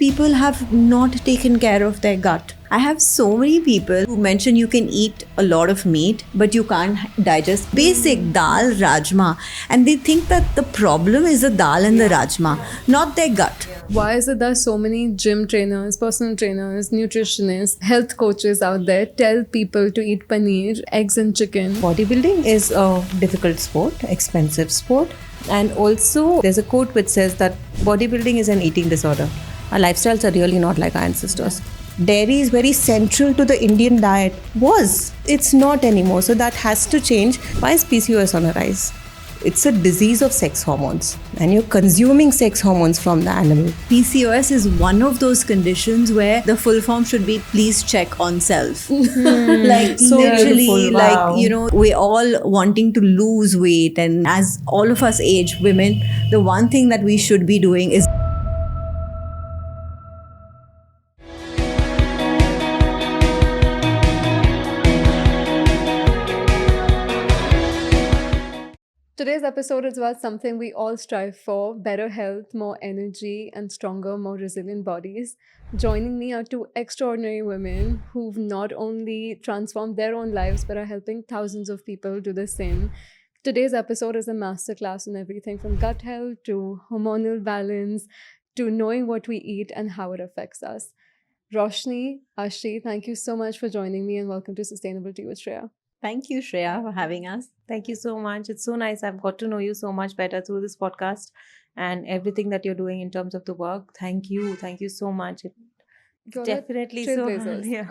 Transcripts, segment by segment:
people have not taken care of their gut. I have so many people who mention you can eat a lot of meat, but you can't digest basic dal, rajma. And they think that the problem is the dal and the rajma, not their gut. Why is it that so many gym trainers, personal trainers, nutritionists, health coaches out there tell people to eat paneer, eggs and chicken? Bodybuilding is a difficult sport, expensive sport. And also there's a quote which says that bodybuilding is an eating disorder. Our lifestyles are really not like our ancestors. Dairy is very central to the Indian diet. It's not anymore. So that has to change. Why is PCOS on a rise? It's a disease of sex hormones, and you're consuming sex hormones from the animal. PCOS is one of those conditions where the full form should be please check on self. Like So literally, beautiful. Wow. like, you know, we're all wanting to lose weight, and as all of us age, women, the one thing that we should be doing is Today's episode is about something we all strive for: better health, more energy, and stronger, more resilient bodies. Joining me are two extraordinary women who've not only transformed their own lives but are helping thousands of people do the same. Today's episode is a masterclass on everything from gut health to hormonal balance to knowing what we eat and how it affects us. Roshni Aashti, thank you so much for joining me and welcome to Sustainability with Shreya. thank you, Shreya, for having us. Thank you so much. It's so nice. I've got to know you so much better through this podcast and everything that you're doing in terms of the work. Thank you. Thank you so much. You're Definitely so. trailblazers. Yeah.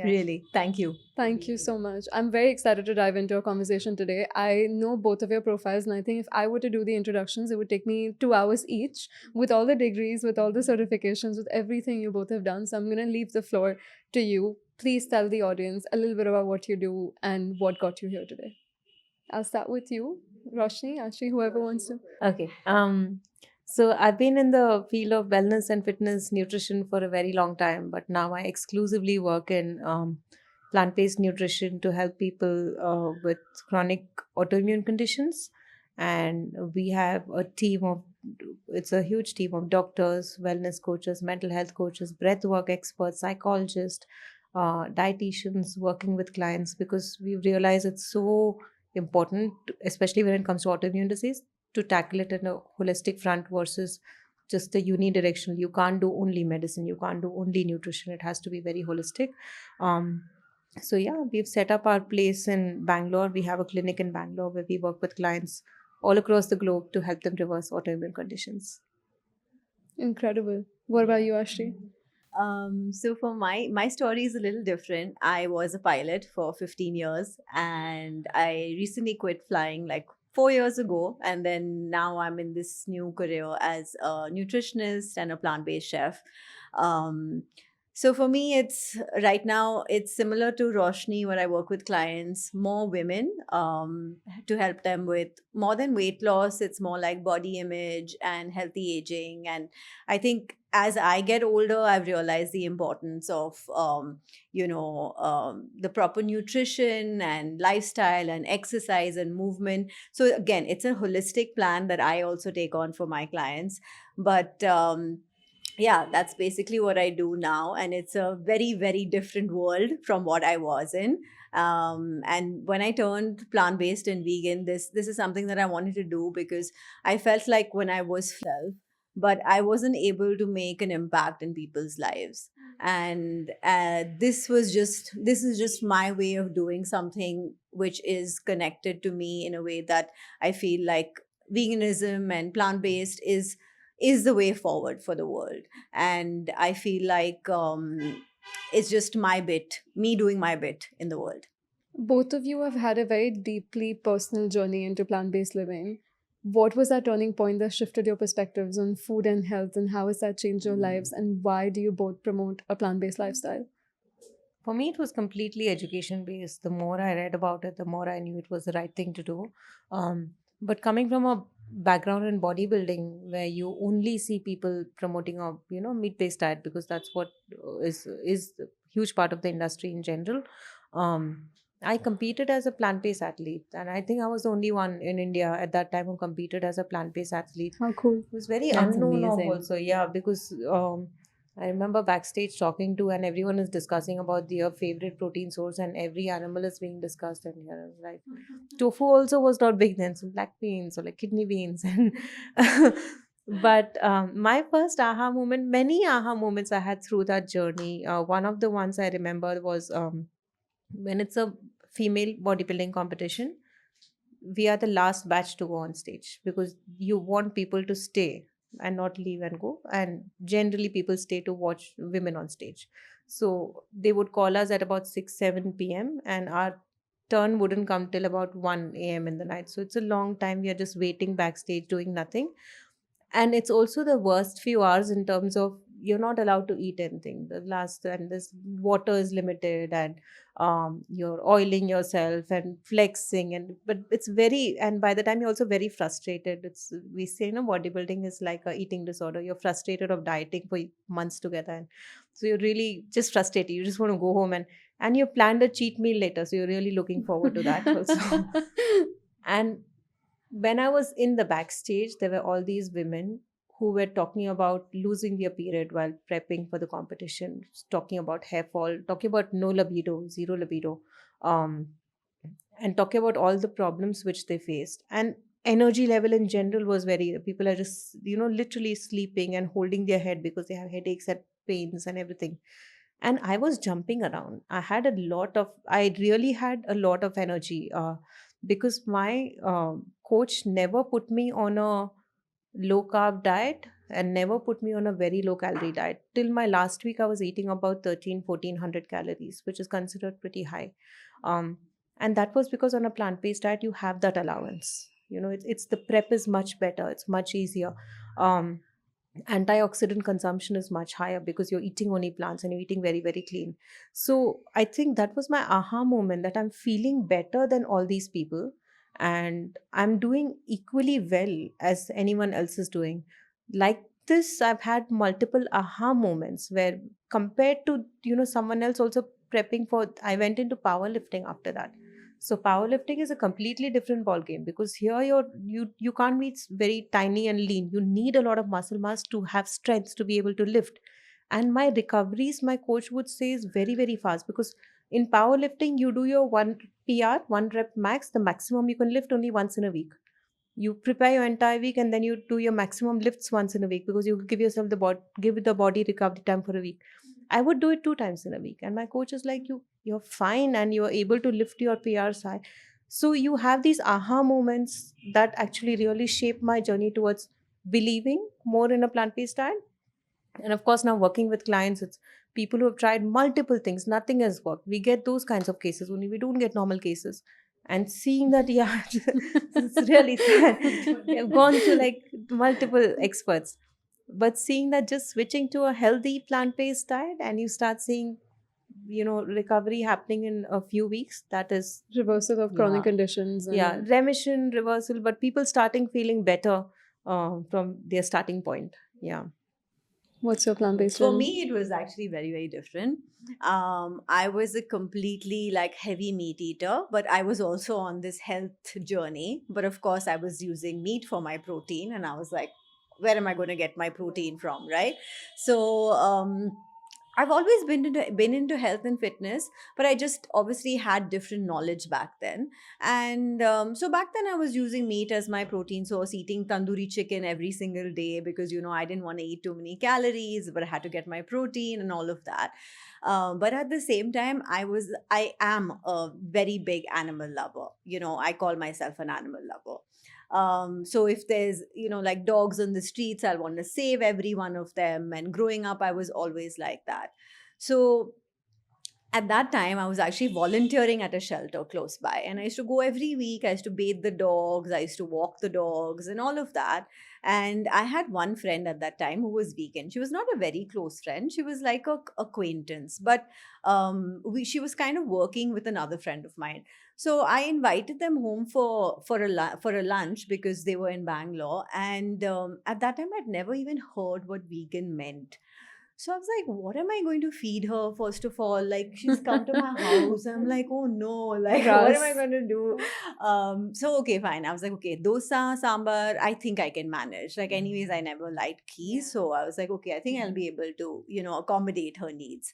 Really, thank you. Thank you so much. I'm very excited to dive into our conversation today. I know both of your profiles, and I think if I were to do the introductions, it would take me 2 hours each with all the degrees, with all the certifications, with everything you both have done. So I'm going to leave the floor to you. Please tell the audience a little bit about what you do and what got you here today. I'll start with you, Roshni, Aashti, whoever wants to. Okay. So I've been in the field of wellness and fitness nutrition for a very long time, but now I exclusively work in plant-based nutrition to help people with chronic autoimmune conditions. And we have it's a huge team of doctors, wellness coaches, mental health coaches, breathwork experts, psychologists, dietitians working with clients, because we realize it's so important, especially when it comes to autoimmune disease, to tackle it in a holistic front versus just the unidirectional. You can't do only medicine, you can't do only nutrition. It has to be very holistic. So yeah, we've set up our place in Bangalore. We have a clinic in Bangalore where we work with clients all across the globe to help them reverse autoimmune conditions. Incredible. What about you, Aashti? So for my story is a little different. I was a pilot for 15 years, and I recently quit flying like 4 years ago, and then now I'm in this new career as a nutritionist and a plant-based chef. So for me, it's right now it's similar to Roshni, where I work with clients, more women, to help them with more than weight loss. It's more like body image and healthy aging. And I think as I get older, I've realized the importance of the proper nutrition and lifestyle and exercise and movement. So again, it's a holistic plan that I also take on for my clients. But yeah, that's basically what I do now. And it's a very, very different world from what I was in. And when I turned plant-based and vegan, this is something that I wanted to do because I felt like when I was self, but I wasn't able to make an impact in people's lives. And this is just my way of doing something which is connected to me in a way that I feel like veganism and plant-based is the way forward for the world. And I feel like it's just me doing my bit in the world. Both of you have had a very deeply personal journey into plant-based living. What was that turning point that shifted your perspectives on food and health, and how has that changed your lives, and why do you both promote a plant-based lifestyle? For me, it was completely education based. The more I read about it, the more I knew it was the right thing to do. But coming from a background in bodybuilding, where you only see people promoting a meat based diet, because that's what is a huge part of the industry in general. I competed as a plant-based athlete, and I think I was the only one in India at that time who competed as a plant-based athlete. How cool. It was very That's unknown of amazing. also, yeah, because I remember backstage talking to, and everyone is discussing about their favorite protein source, and every animal is being discussed. And here I was like, tofu also was not big then, so black beans or like kidney beans, and but my first aha moment, many aha moments I had through that journey. One of the ones I remember was when it's a female bodybuilding competition, we are the last batch to go on stage because you want people to stay and not leave and go, and generally people stay to watch women on stage. So they would call us at about 6 7 p.m, and our turn wouldn't come till about 1 a.m in the night. So it's a long time we are just waiting backstage doing nothing. And it's also the worst few hours in terms of you're not allowed to eat anything. The last, and this water is limited, and you're oiling yourself and flexing, and but it's very, and by the time you're also very frustrated. It's, we say, bodybuilding is like a eating disorder. You're frustrated of dieting for months together, and so you're really just frustrated. You just want to go home, and you planned a cheat meal later, so you're really looking forward to that also. And when I was in the backstage, there were all these women who were talking about losing their period while prepping for the competition, talking about hair fall, talking about no libido, zero libido, um, and talking about all the problems which they faced. And energy level in general was very, people are just, literally sleeping and holding their head because they have headaches and pains and everything. And I was jumping around. I really had a lot of energy, because my coach never put me on a low carb diet and never put me on a very low calorie diet. Till my last week, I was eating about 13 1400 calories, which is considered pretty high. Um, and that was because on a plant based diet, you have that allowance. It's the prep is much better, it's much easier. Um, Antioxidant consumption is much higher because you're eating only plants and you're eating very very clean. So I think that was my aha moment, that I'm feeling better than all these people, and I'm doing equally well as anyone else is doing. Like this, I've had multiple aha moments where, compared to someone else also prepping for, I went into powerlifting after that. So powerlifting is a completely different ball game, because here you can't be very tiny and lean. You need a lot of muscle mass to have strength to be able to lift. And my recoveries, my coach would say, is very very fast, because in powerlifting you do your one PR, one rep max, the maximum you can lift only once in a week. You prepare your entire week and then you do your maximum lifts once in a week, because you give yourself give the body recovery time for a week. I would do it 2 times in a week, and my coach is like, you're fine and you're able to lift your PRs high. So you have these aha moments that actually really shape my journey towards believing more in a plant-based diet. And of course, now working with clients, it's people who have tried multiple things, nothing has worked. We get those kinds of cases only, we don't get normal cases. And seeing that, yeah, it's really sad. I've gone to like multiple experts, but seeing that just switching to a healthy plant-based diet and you start seeing, recovery happening in a few weeks, that is, Reversal of chronic yeah, conditions yeah, and remission, reversal, but people starting feeling better from their starting point. Yeah. what's your plant-based For journey? me, it was actually very, very different. I was a completely like heavy meat eater, but I was also on this health journey. But of course, I was using meat for my protein, and I was like, where am I going to get my protein from, right? So I've always been into health and fitness, but I just obviously had different knowledge back then. And so back then, I was using meat as my protein source, eating tandoori chicken every single day because I didn't want to eat too many calories, but I had to get my protein and all of that. But at the same time, I am a very big animal lover. I call myself an animal lover. So if there's like dogs on the streets, I'll want to save every one of them. And growing up, I was always like that. So at that time, I was actually volunteering at a shelter close by, and I used to go every week. I used to bathe the dogs, I used to walk the dogs and all of that. And I had one friend at that time who was vegan. She was not a very close friend, she was like a acquaintance, but she was kind of working with another friend of mine. So I invited them home for a lunch because they were in Bangalore. And at that time, I'd never even heard what vegan meant. So I was like, what am I going to feed her, first of all? Like, she's come to my house. I'm like, oh no, like, what am I Ras. going to do? So, okay, fine. I was like, okay, dosa, sambar, I think I can manage. Like, anyways, I never liked ghee. So I was like, okay, I think I'll be able to, accommodate her needs.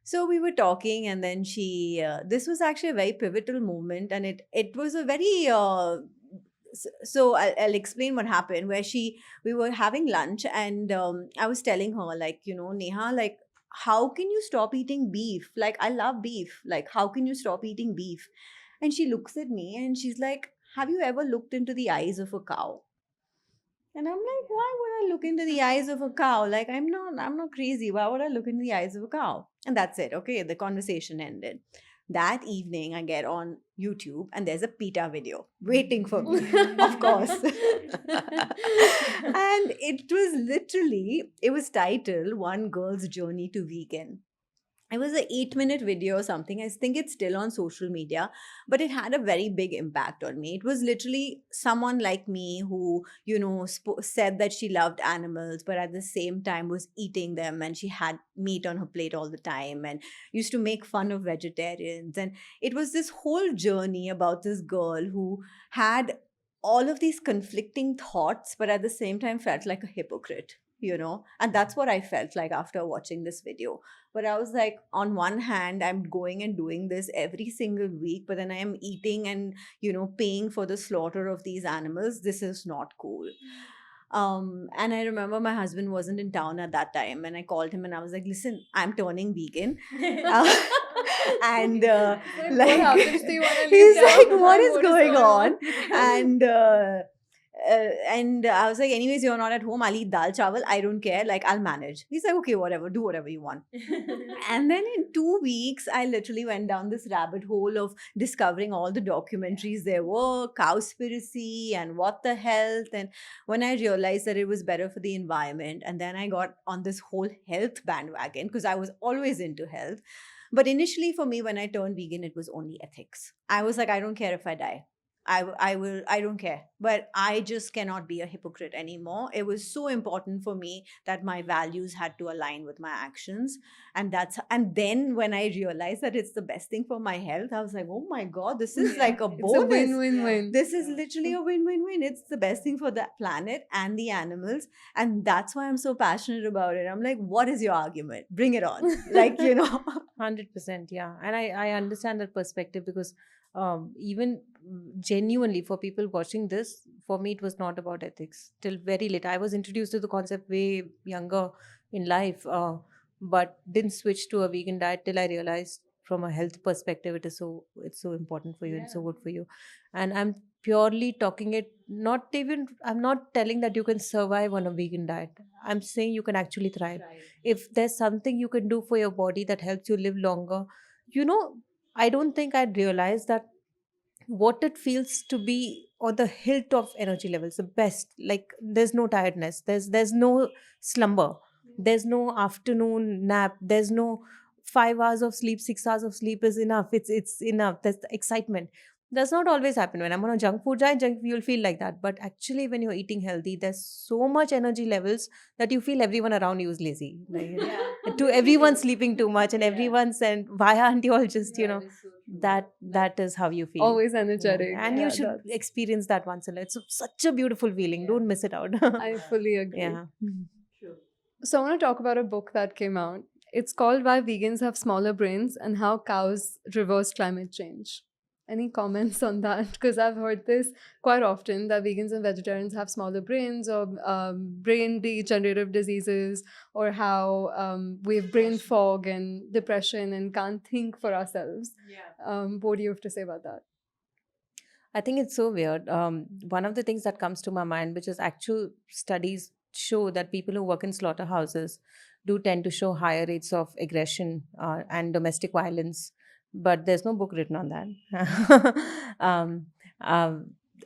So we were talking, and then this was actually a very pivotal moment, and it was a very, so I'll explain what happened. We were having lunch, and I was telling her, like, Neha, like, how can you stop eating beef? Like, I love beef. Like, how can you stop eating beef? And she looks at me and she's like, have you ever looked into the eyes of a cow? And I'm like, why would I look into the eyes of a cow? Like, I'm not crazy. Why would I look into the eyes of a cow? And that's it. Okay, the conversation ended. That evening, I get on YouTube and there's a PETA video waiting for me, of course. And it was titled One Girl's Journey to Vegan. It was an 8-minute video or something. I think it's still on social media, but it had a very big impact on me. It was literally someone like me who, said that she loved animals, but at the same time was eating them, and she had meat on her plate all the time and used to make fun of vegetarians. And it was this whole journey about this girl who had all of these conflicting thoughts, but at the same time felt like a hypocrite. And that's what I felt like after watching this video. But I was like, on one hand, I'm going and doing this every single week, but then I am eating and, paying for the slaughter of these animals. This is not cool. And I remember my husband wasn't in town at that time, and I called him and I was like, listen, I'm turning vegan. And What happens to you when I leave he's like, town? what is going on? And I was like, anyways, you're not at home. I'll eat dal chawal. I don't care. Like, I'll manage. He's like, okay, whatever. Do whatever you want. And then in 2 weeks, I literally went down this rabbit hole of discovering all the documentaries there were, Cowspiracy and What the Health. And when I realized that it was better for the environment, and then I got on this whole health bandwagon because I was always into health. But initially, for me, when I turned vegan, it was only ethics. I was like, I don't care if I die. I don't care. But I just cannot be a hypocrite anymore. It was so important for me that my values had to align with my actions. And then when I realized that it's the best thing for my health, I was like, oh my God, this is like a It's a bonus. win-win-win. This is literally a win-win-win. It's the best thing for the planet and the animals. And that's why I'm so passionate about it. I'm like, what is your argument? Bring it on. 100%, yeah. And I understand that perspective because even genuinely for people watching this, for me, it was not about ethics till very late. I was introduced to the concept way younger in life, but didn't switch to a vegan diet till I realized from a health perspective it's so important for you and so good for you. And I'm purely talking it, not even, I'm not telling that you can survive on a vegan diet. I'm saying you can actually thrive. If there's something you can do for your body that helps you live longer, you know, I don't think I'd realize that what it feels to be on the hilt of energy levels, the best. Like there's no tiredness, there's no slumber, there's no afternoon nap, there's no 5 hours of sleep, 6 hours of sleep is enough. It's enough. There's the excitement. Does not always happen. When I'm on a junk food diet, you'll feel like that. But actually, when you're eating healthy, there's so much energy levels that you feel everyone around you is lazy. Like, to everyone sleeping too much, and everyone's and why aren't you all just that is how you feel. Always Yeah. energetic. And you Yeah, should that's- experience that once in a life. It's such a beautiful feeling. Don't miss it out. I fully agree. Yeah. So I want to talk about a book that came out. It's called Why Vegans Have Smaller Brains and How Cows Reverse Climate Change. Any comments on that? Because I've heard this quite often that vegans and vegetarians have smaller brains or brain degenerative diseases, or how we have brain fog and depression and can't think for ourselves. What do you have to say about that? I think it's so weird. One of the things that comes to my mind, which is actual studies show that people who work in slaughterhouses do tend to show higher rates of aggression and domestic violence. But there's no book written on that. um,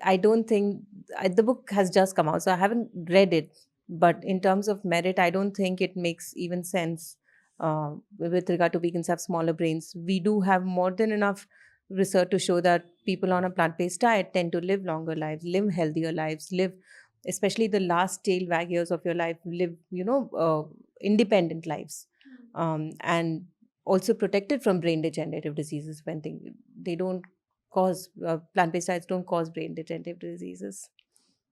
I don't think the book has just come out, so I haven't read it. But in terms of merit, I don't think it makes even sense with regard to vegans have smaller brains. We do have more than enough research to show that people on a plant-based diet tend to live longer lives, live healthier lives, live, especially the last tail wag years of your life, live, independent lives, and also protected from brain degenerative diseases when they don't cause plant-based diets don't cause brain degenerative diseases.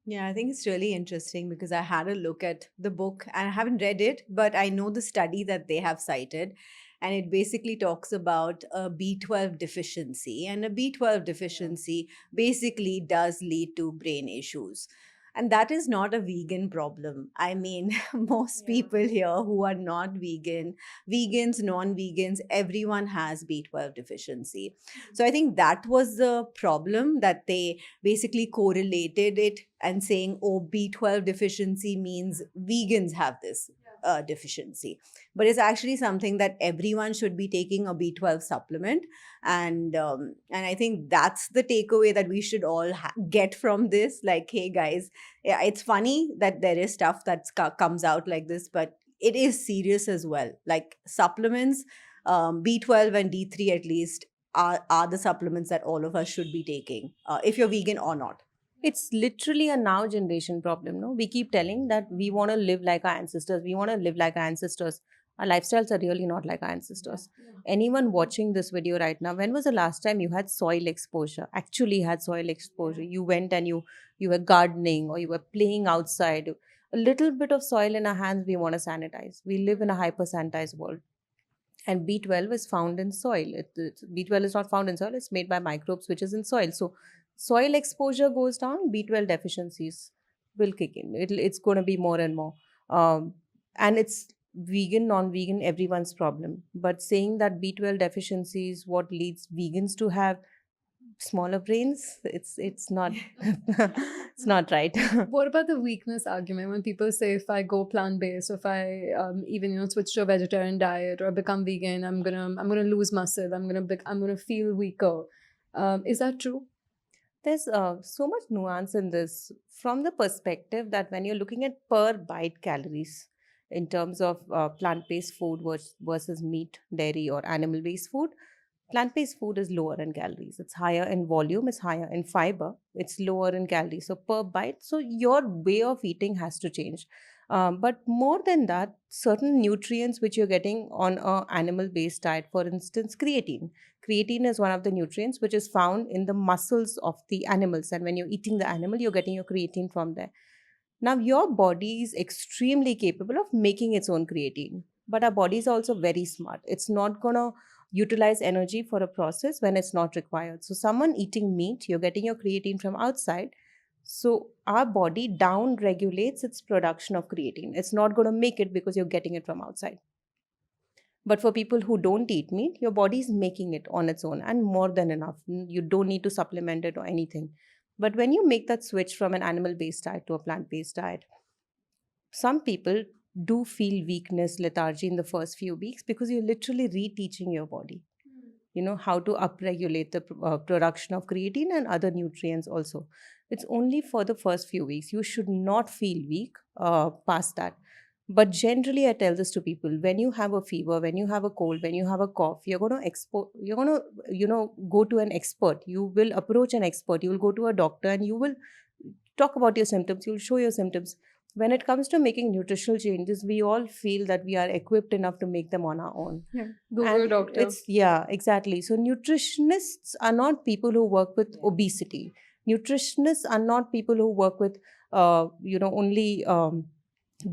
Yeah, I think it's really interesting because I had a look at the book and I haven't read it, but I know the study that they have cited. And it basically talks about a B12 deficiency. And a B12 deficiency basically does lead to brain issues. And that is not a vegan problem. I mean, most people here who are not vegan, vegans, non vegans, everyone has B12 deficiency. So I think that was the problem, that they basically correlated it and saying, oh, B12 deficiency means vegans have this deficiency. But it's actually something that everyone should be taking a B12 supplement. And I think that's the takeaway that we should all get from this. Like, hey, guys, yeah, it's funny that there is stuff that comes out like this, but it is serious as well. Like supplements, B12 and D3 at least are the supplements that all of us should be taking, if you're vegan or not. It's literally a now generation problem. No, we keep telling that we want to live like our ancestors. We want to live like our ancestors. Our lifestyles are really not like our ancestors. Anyone watching this video right now, when was the last time you had soil exposure? Actually had soil exposure. You went and you were gardening or you were playing outside. A little bit of soil in our hands, we want to sanitize. We live in a hyper sanitized world. And B12 is found in soil. B12 is not found in soil, it's made by microbes which is in soil. So soil exposure goes down, B12 deficiencies will kick in. It's going to be more and more. And it's vegan, non-vegan, everyone's problem. But saying that B12 deficiency is what leads vegans to have smaller brains, it's not it's not right. What about the weakness argument when people say if I go plant based, if I even switch to a vegetarian diet or become vegan, I'm gonna lose muscle, I'm gonna feel weaker. Is that true? There's so much nuance in this from the perspective that when you're looking at per bite calories in terms of plant-based food versus meat, dairy, or animal-based food, plant-based food is lower in calories. It's higher in volume, it's higher in fiber, it's lower in calories. So per bite, so your way of eating has to change. But more than that, certain nutrients which you're getting on a animal-based diet, for instance, creatine. Creatine is one of the nutrients which is found in the muscles of the animals, and when you're eating the animal, you're getting your creatine from there. Now, your body is extremely capable of making its own creatine, but our body is also very smart. It's not gonna utilize energy for a process when it's not required. So, someone eating meat, you're getting your creatine from outside. So, our body down regulates its production of creatine. It's not gonna make it because you're getting it from outside. But for people who don't eat meat, your body is making it on its own and more than enough. You don't need to supplement it or anything. But when you make that switch from an animal based diet to a plant based diet, some people do feel weakness, lethargy in the first few weeks because you're literally reteaching your body, how to upregulate the production of creatine and other nutrients also. It's only for the first few weeks. You should not feel weak past that. But generally, I tell this to people: when you have a fever, when you have a cold, when you have a cough, you're gonna, go to an expert. You will approach an expert. You will go to a doctor, and you will talk about your symptoms. You will show your symptoms. When it comes to making nutritional changes, we all feel that we are equipped enough to make them on our own. Yeah, go to a doctor. Yeah, exactly. So nutritionists are not people who work with obesity. Nutritionists are not people who work with, only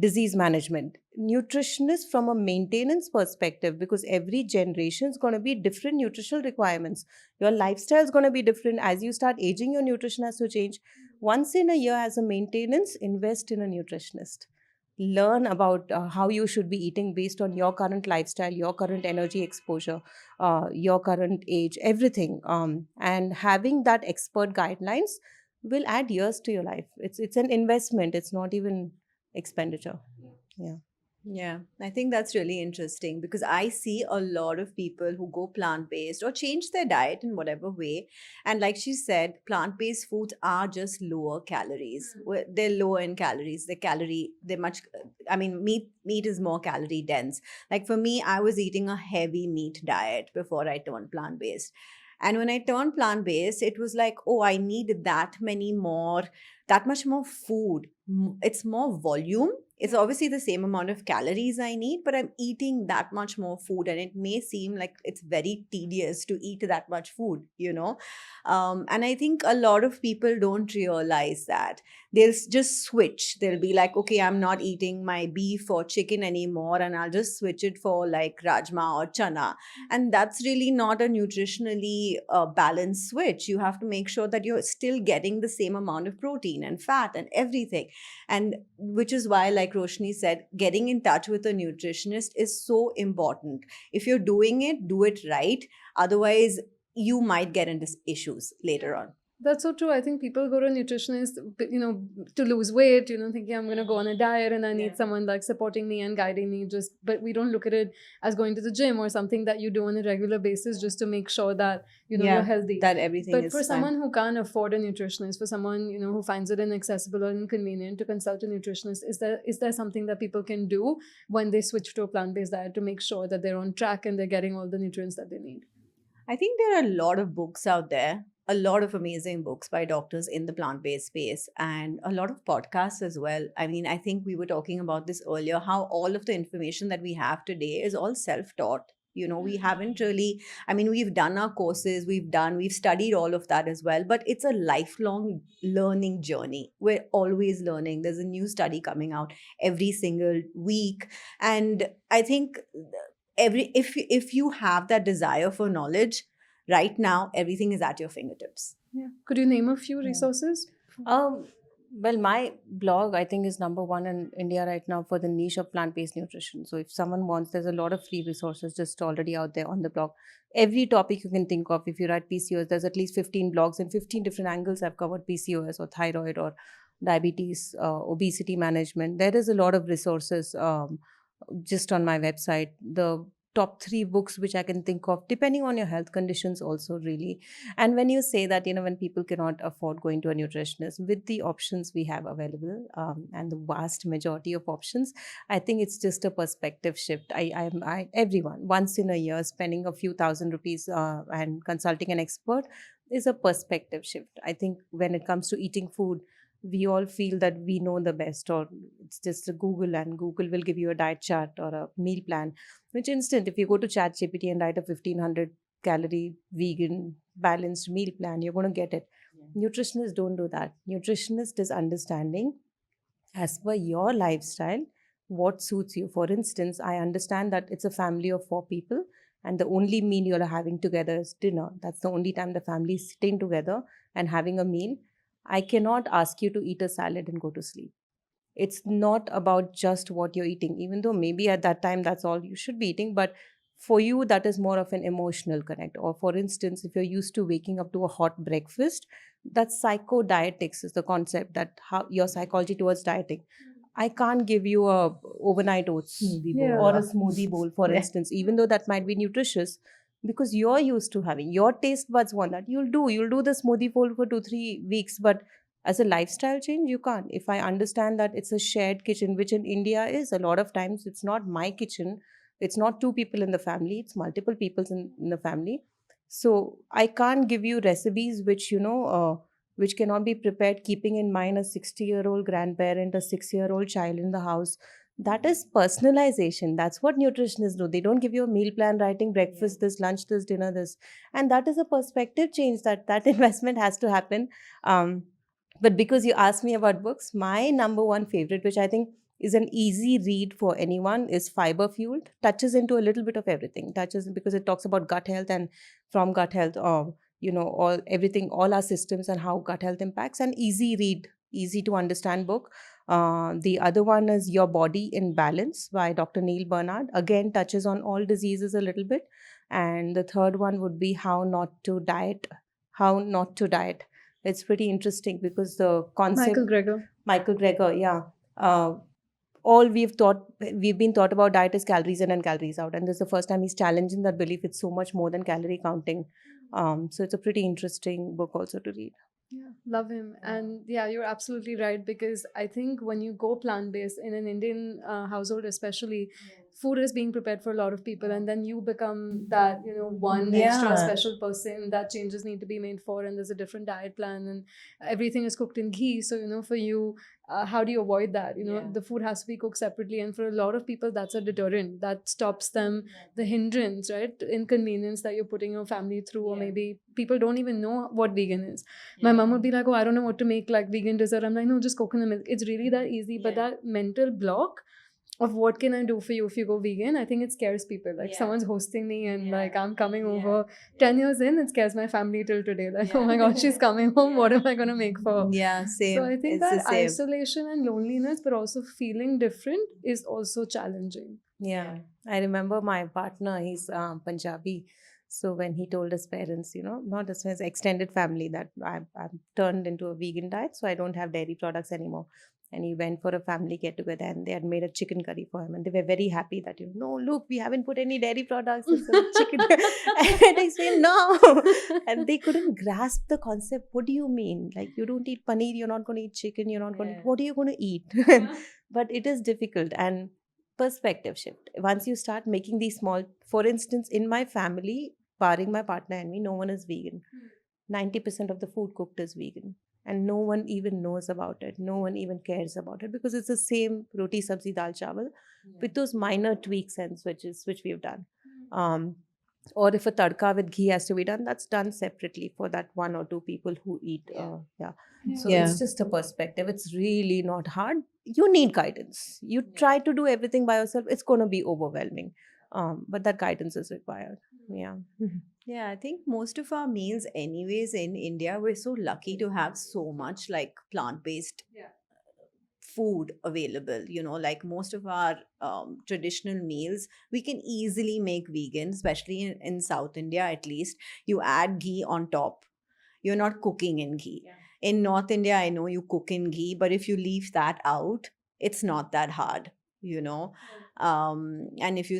disease management. Nutritionists from a maintenance perspective, because every generation is going to be different nutritional requirements. Your lifestyle is going to be different. As you start aging, your nutrition has to change. Once in a year, as a maintenance, invest in a nutritionist. Learn about how you should be eating based on your current lifestyle, your current energy exposure, your current age, everything. And having that expert guidelines will add years to your life. It's an investment. It's not even expenditure. Yeah. Yeah, I think that's really interesting because I see a lot of people who go plant based or change their diet in whatever way. And like she said, plant based foods are just lower calories. They're lower in calories. They're much, I mean, meat is more calorie dense. Like for me, I was eating a heavy meat diet before I turned plant based. And when I turned plant based, it was like, oh, I need that many more that much more food. It's more volume. It's obviously the same amount of calories I need, but I'm eating that much more food. And it may seem like it's very tedious to eat that much food, you know. And I think a lot of people don't realize that. They'll just switch. They'll be like, okay, I'm not eating my beef or chicken anymore, and I'll just switch it for like rajma or chana. And that's really not a nutritionally balanced switch. You have to make sure that you're still getting the same amount of protein and fat and everything. And which is why, like Roshni said, getting in touch with a nutritionist is so important. If you're doing it, do it right. Otherwise, you might get into issues later on. That's so true. I think people go to a nutritionist, to lose weight, thinking I'm going to go on a diet and I need someone like supporting me and guiding me. But we don't look at it as going to the gym or something that you do on a regular basis just to make sure that, you're healthy. That everything But is for fine. someone who can't afford a nutritionist, for someone, who finds it inaccessible or inconvenient to consult a nutritionist, is there something that people can do when they switch to a plant-based diet to make sure that they're on track and they're getting all the nutrients that they need? I think there are a lot of books out there, a lot of amazing books by doctors in the plant based space, and a lot of podcasts as well. I mean, I think we were talking about this earlier, how all of the information that we have today is all self taught. You know, we haven't really, I mean, we've done our courses, we've studied all of that as well, but it's a lifelong learning journey. We're always learning. There's a new study coming out every single week. And I think if you have that desire for knowledge right now, everything is at your fingertips. Yeah. Could you name a few resources? Well, my blog, I think, is number one in India right now for the niche of plant-based nutrition. So if someone wants, there's a lot of free resources just already out there on the blog. Every topic you can think of, if you write PCOS, there's at least 15 blogs and 15 different angles. I've covered PCOS or thyroid or diabetes, obesity management. There is a lot of resources just on my website. The top 3 books which I can think of, depending on your health conditions also, really. And when you say that, when people cannot afford going to a nutritionist, with the options we have available, and the vast majority of options, I think it's just a perspective shift. Everyone, once in a year, spending a few thousand rupees and consulting an expert is a perspective shift. I think when it comes to eating food, we all feel that we know the best, or it's just a Google and Google will give you a diet chart or a meal plan, which instant, if you go to ChatGPT and write a 1500 calorie vegan balanced meal plan, you're going to get it. Nutritionists don't do that. Nutritionist is understanding as per your lifestyle what suits you. For instance, I understand that it's a family of 4 people and the only meal you're having together is dinner. That's the only time the family is sitting together and having a meal. I cannot ask you to eat a salad and go to sleep. It's not about just what you're eating, even though maybe at that time that's all you should be eating. But for you, that is more of an emotional connect. Or for instance, if you're used to waking up to a hot breakfast, that psychodietics is the concept, that how your psychology towards dieting. I can't give you a overnight oats Smoothie Yeah. or a smoothie bowl, for Yeah. instance, even though that might be nutritious, because you're used to having your taste buds want that. You'll do the smoothie bowl for 2-3 weeks, but as a lifestyle change, you can't. If I understand that it's a shared kitchen, which in India is a lot of times, it's not my kitchen, it's not 2 people in the family, it's multiple people in the family. So I can't give you recipes which cannot be prepared keeping in mind a 60-year-old grandparent, a 6-year-old child in the house. That is personalization. That's what nutritionists do. They don't give you a meal plan writing breakfast this, lunch this, dinner this. And that is a perspective change, that investment has to happen. But because you asked me about books, my number one favorite, which I think is an easy read for anyone, is Fiber Fueled. Touches into a little bit of everything. Touches because it talks about gut health, and from gut health, all our systems and how gut health impacts. An easy read, easy to understand book. The other one is Your Body in Balance by Dr. Neil Bernard. Again, touches on all diseases a little bit. And the third one would be How Not to Diet. How Not to Diet. It's pretty interesting because the concept. Michael Greger, yeah. All we've been taught about diet is calories in and calories out, and this is the first time he's challenging that belief. It's so much more than calorie counting. So it's a pretty interesting book also to read. Yeah, love him. And yeah, you're absolutely right, because I think when you go plant based in an Indian household, especially, food is being prepared for a lot of people, and then you become that, one extra Yeah. special person that changes need to be made for, and there's a different diet plan, and everything is cooked in ghee. So, for you, how do you avoid that? The food has to be cooked separately, and for a lot of people, that's a deterrent that stops them, the hindrance, right? Inconvenience that you're putting your family through, or maybe people don't even know what vegan is. My mom would be like, "Oh, I don't know what to make like vegan dessert." I'm like, "No, just coconut milk." It's really that easy. But that mental block of what can I do for you if you go vegan, I think it scares people. Like someone's hosting me and like I'm coming over. 10 years in, it scares my family till today. Like, oh my god, she's coming home. What am I gonna make for her? Yeah, So same. I think It's the that same. isolation and loneliness, but also feeling different, is also challenging. Yeah, I remember my partner, he's Punjabi. So when he told his parents, not his extended family, that I'm turned into a vegan diet, so I don't have dairy products anymore. And he went for a family get together and they had made a chicken curry for him. And they were very happy that, no, look, we haven't put any dairy products, it's a chicken. And I said, no. And they couldn't grasp the concept. What do you mean? Like, you don't eat paneer, you're not going to eat chicken, you're not going to, what are you going to eat? But it is difficult. And perspective shift. Once you start making these small, for instance, in my family, barring my partner and me, no one is vegan. 90% of the food cooked is vegan. And no one even knows about it. No one even cares about it because it's the same roti, sabzi, dal, chawal with those minor tweaks and switches which we've done. Um, or if a tadka with ghee has to be done, that's done separately for that one or two people who eat. Yeah. So Yeah. it's just a perspective. It's really not hard. You need guidance. You try to do everything by yourself, it's going to be overwhelming. But that guidance is required. Yeah. Yeah, I think most of our meals, anyways, in India, we're so lucky to have so much like plant based food available. Like most of our traditional meals, we can easily make vegan, especially in South India at least. You add ghee on top, you're not cooking in ghee. In North India, I know you cook in ghee, but if you leave that out, it's not that hard. you know and if you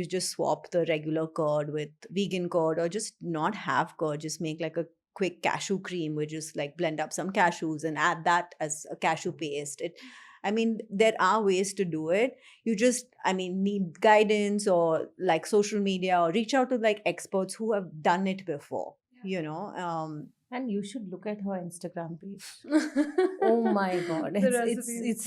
just swap the regular curd with vegan curd, or just not have curd, just make like a quick cashew cream, which is like blend up some cashews and add that as a cashew paste. There are ways to do it. You just, need guidance, or like social media, or reach out to like experts who have done it before. And you should look at her Instagram page. Oh my god. The It's recipes.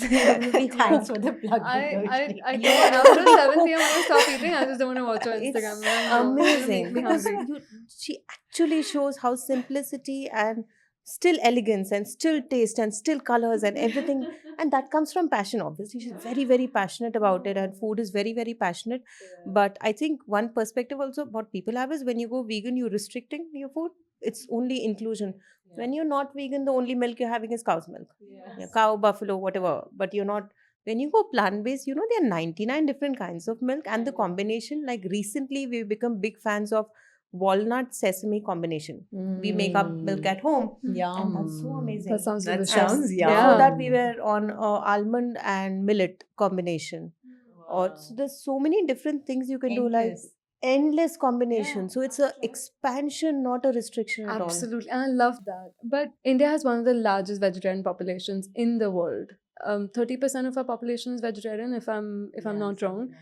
Thanks for the plug. I can't. After 7 p.m. when I stop eating, I just don't want to watch her Instagram. It's I'm like, no, you're gonna make amazing me because hungry. she actually shows how simplicity and still elegance and still taste and still colors and everything, and that comes from passion. Obviously, she's very, very passionate about it, and food is very, very passionate. But I think one perspective also what people have is when you go vegan, you're restricting your food. It's only inclusion. When you're not vegan, the only milk you're having is cow's milk. Yeah, cow, buffalo, whatever. But you're not. When you go plant based, there are 99 different kinds of milk, and the combination. Like recently, we've become big fans of walnut sesame combination. We make our milk at home, and that's so amazing. That sounds That delicious. sounds Before Yeah. that, we were on almond and millet combination. Or so there's so many different things you can do, like endless combination. So it's a expansion, not a restriction at all. Absolutely, and I love that. But India has one of the largest vegetarian populations in the world. 30% of our population is vegetarian, if I'm not wrong.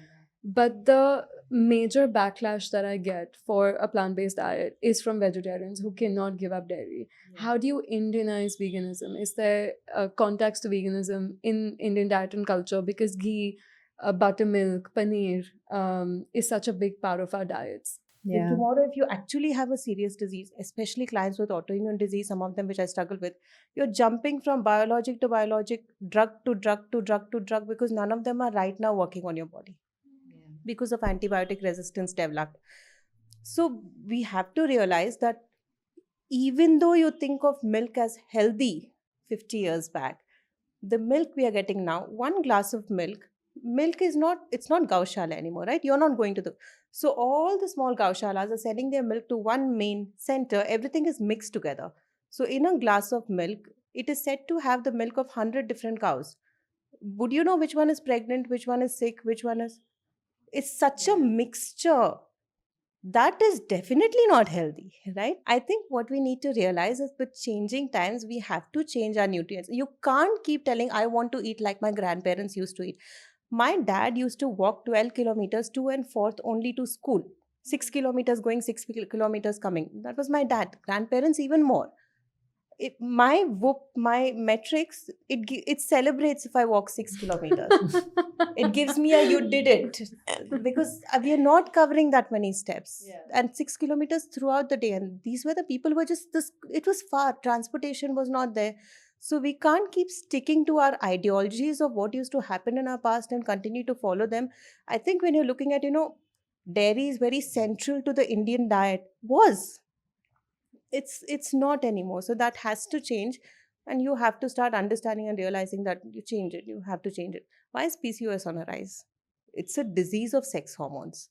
But the major backlash that I get for a plant-based diet is from vegetarians who cannot give up dairy. How do you Indianize veganism? Is there a context to veganism in Indian diet and culture? Because ghee, buttermilk, paneer is such a big part of our diets. Then tomorrow, if you actually have a serious disease, especially clients with autoimmune disease, some of them which I struggle with, you're jumping from biologic to biologic, drug to drug to drug to drug, because none of them are right now working on your body because of antibiotic resistance developed. So we have to realize that even though you think of milk as healthy 50 years back, the milk we are getting now, one glass of milk is not, it's not gaushala anymore, right? You're not going to the, so all the small gaushalas are sending their milk to one main center. Everything is mixed together. So in a glass of milk, it is said to have the milk of 100 different cows. Would you know which one is pregnant, which one is sick, which one is, it's such a mixture. That is definitely not healthy, right? I think what we need to realize is with changing times, we have to change our nutrients. You can't keep telling, I want to eat like my grandparents used to eat. My dad used to walk 12 kilometers to and forth only to school. 6 kilometers going, 6 kilometers coming. That was my dad. Grandparents, even more. My whoop, my metrics, it celebrates if I walk 6 kilometers. It gives me a you did it, because we are not covering that many steps. Yeah. And 6 kilometers throughout the day. And these were the people who were just this, it was far, transportation was not there. So we can't keep sticking to our ideologies of what used to happen in our past and continue to follow them. I think when you're looking at, dairy is very central to the Indian diet, was, it's not anymore. So that has to change, and you have to start understanding and realizing that you change it, you have to change it. Why is PCOS on a rise? It's a disease of sex hormones,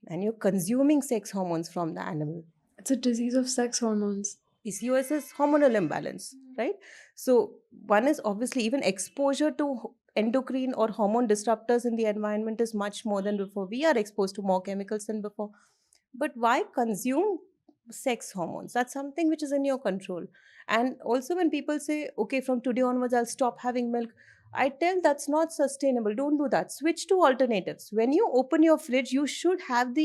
and you're consuming sex hormones from the animal. It's a disease of sex hormones. PCOS is hormonal imbalance, right? So one is obviously even exposure to endocrine or hormone disruptors in the environment is much more than before. We are exposed to more chemicals than before. But why consume sex hormones? That's something which is in your control. And also when people say, okay, from today onwards I'll stop having milk, I tell that's not sustainable. Don't do that. Switch to alternatives. When you open your fridge, you should have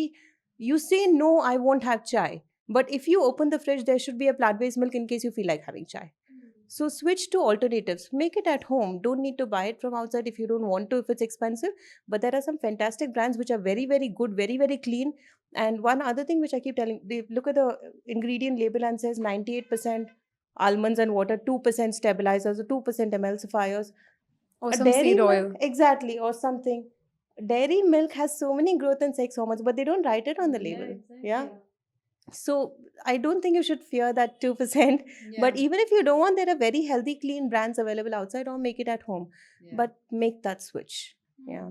you say no, I won't have chai. But if you open the fridge, there should be a plant-based milk in case you feel like having chai. So switch to alternatives. Make it at home. Don't need to buy it from outside if you don't want to, if it's expensive. But there are some fantastic brands which are very, very good, very, very clean. And one other thing which I keep telling, they look at the ingredient label and says 98% almonds and water, 2% stabilizers, or 2% emulsifiers. Or A some dairy seed milk, oil. exactly, or something. Dairy milk has so many growth and sex hormones, but they don't write it on the label. Yeah. So I don't think you should fear that 2%. But even if you don't want, there are very healthy, clean brands available outside, or make it at home. But make that switch. Yeah.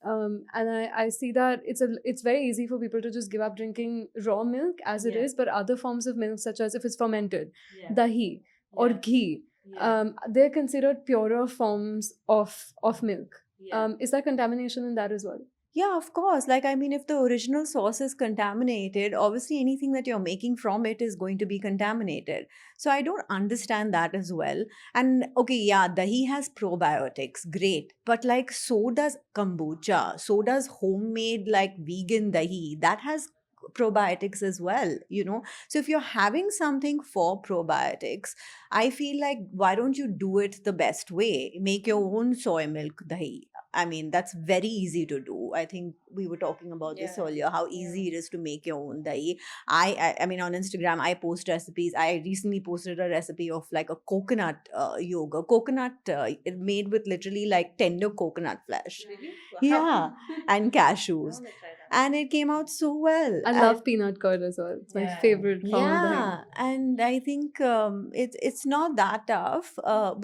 And I see that it's very easy for people to just give up drinking raw milk as it Yeah. is, but other forms of milk, such as if it's fermented, Yeah. dahi or Yeah. ghee, Yeah. they're considered purer forms of milk. Yeah. Is there contamination in that as well? Yeah, of course. Like, I mean, if the original source is contaminated, obviously anything that you're making from it is going to be contaminated. So I don't understand that as well. And okay, yeah, dahi has probiotics, great. But like, so does kombucha, so does homemade, like, vegan dahi. That has probiotics as well, you know. So if you're having something for probiotics, I feel like, why don't you do it the best way? Make your own soy milk dahi. I mean, that's very easy to do. I think we were talking about this Yeah. earlier, how easy it is to make your own dahi. I mean, on Instagram, I post recipes. I recently posted a recipe of like a coconut yogurt, made with literally like tender coconut flesh. Really? Yeah, and I cashews. wanna try that. And it came out so well. I love peanut curd as well. It's my Yeah. favorite form of dahi. Yeah, and I think it's not that tough,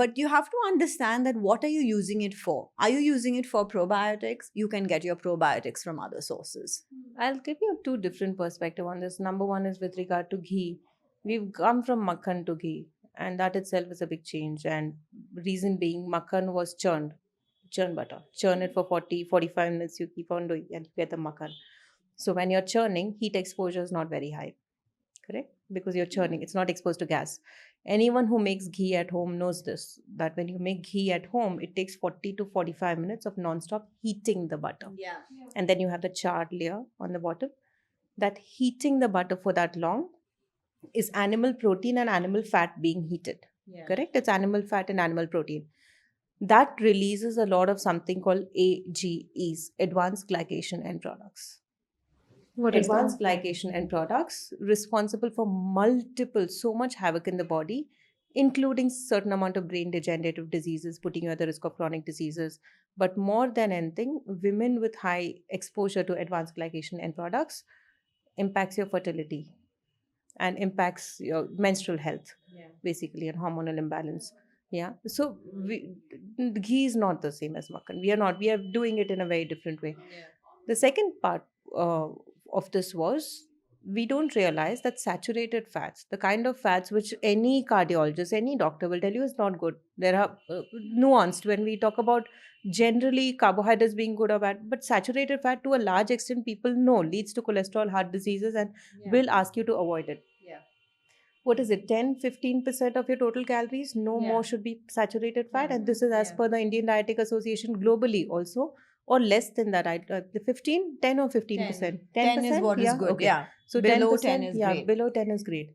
but you have to understand that what are you using it for? Are you using it for probiotics? You can get your probiotics from other sources. I'll give you two different perspectives on this. Number one is with regard to ghee. We've come from makhan to ghee, and that itself is a big change. And reason being, makhan was churn butter. Churn it for 40, 45 minutes, you keep on doing, and you get the makhan. So when you're churning, heat exposure is not very high, correct? Because you're churning, it's not exposed to gas. Anyone who makes ghee at home knows this, that when you make ghee at home, it takes 40 to 45 minutes of non-stop heating the butter. Yeah. And then you have the charred layer on the bottom. That heating the butter for that long is animal protein and animal fat being heated. Yeah. Correct? It's animal fat and animal protein. That releases a lot of something called AGEs, advanced glycation end products. What is that? Advanced glycation end products responsible for so much havoc in the body, including certain amount of brain degenerative diseases, putting you at the risk of chronic diseases. But more than anything, women with high exposure to advanced glycation end products impacts your fertility and impacts your menstrual health, basically, and hormonal imbalance. Yeah. So ghee is not the same as makhan. We are doing it in a very different way. The second part uh, of this was we don't realize that saturated fats, the kind of fats which any cardiologist, any doctor will tell you is not good. There are nuanced when we talk about generally carbohydrates being good or bad, but saturated fat to a large extent people know leads to cholesterol, heart diseases, and will ask you to avoid it. Yeah. What is it, 10-15% of your total calories? No Yeah. more should be saturated fat. Yeah. And this is as Yeah. per the Indian Dietetic Association globally also, or less than that. The 15, 10 or 15%? 10 is what is Yeah, good. okay. Yeah. So Below 10%, 10 is yeah, great. below 10 is great.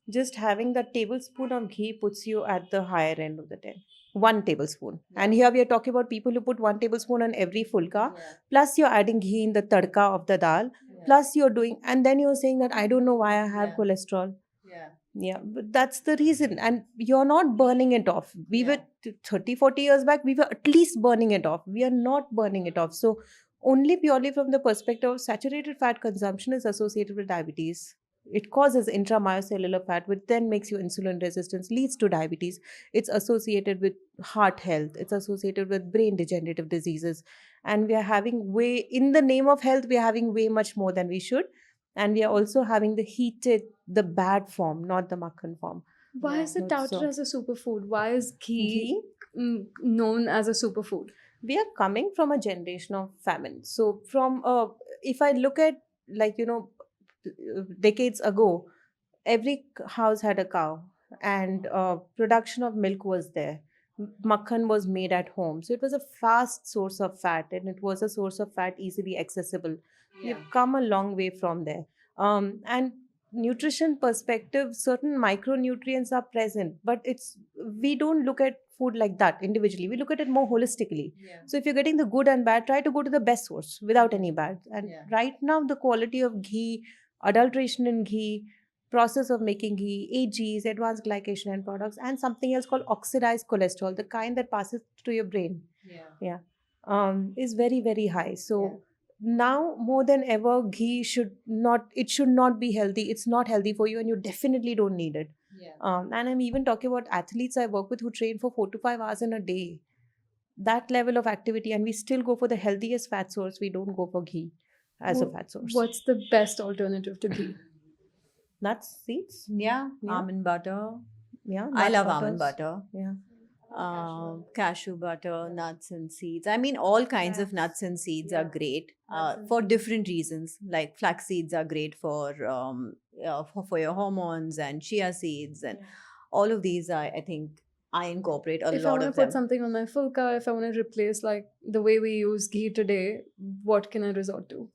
Just having that tablespoon of ghee puts you at the higher end of the 10. 1 tablespoon. And here we are talking about people who put 1 tablespoon on every fulka, plus you're adding ghee in the tadka of the dal, plus you're doing, and then you're saying that I don't know why I have cholesterol. Yeah, but that's the reason. And you're not burning it off. We were 30, 40 years back, we were at least burning it off. We are not burning it off. So, only purely from the perspective of saturated fat consumption is associated with diabetes. It causes intramyocellular fat, which then makes you insulin resistance, leads to diabetes. It's associated with heart health, it's associated with brain degenerative diseases. And we are having way, in the name of health, we are having way much more than we should. And we are also having the heated, the bad form, not the makhan form. Why is it touted So- as a superfood? Why is ghee, Ghee? known as a superfood? We are coming from a generation of famine. So, if I look at, like, decades ago, every house had a cow, and production of milk was there. Makhan was made at home. So, it was a fast source of fat, and it was a source of fat easily accessible. We've come a long way from there. And nutrition perspective, certain micronutrients are present, but we don't look at food like that individually. We look at it more holistically. So if you're getting the good and bad, try to go to the best source without any bad. And right now, the quality of ghee, adulteration in ghee, process of making ghee, AGs, advanced glycation end products, and something else called oxidized cholesterol, the kind that passes to your brain, is very, very high. So now more than ever, ghee should not be healthy. It's not healthy for you, and you definitely don't need it. And I'm even talking about athletes I work with who train for 4 to 5 hours in a day. That level of activity, and we still go for the healthiest fat source. We don't go for ghee as a fat source. What's the best alternative to ghee? Nuts, seeds? Yeah. Yeah. Almond butter. Yeah, I nut love butters. almond butter. Yeah. Cashew butter, nuts and seeds. I mean, all kinds of nuts and seeds are great for different reasons. Like flax seeds are great for your hormones, and chia seeds, and all of these I think I incorporate a If I lot want to of put them. something on my fulka, if I want to replace like the way we use ghee today, what can I resort to?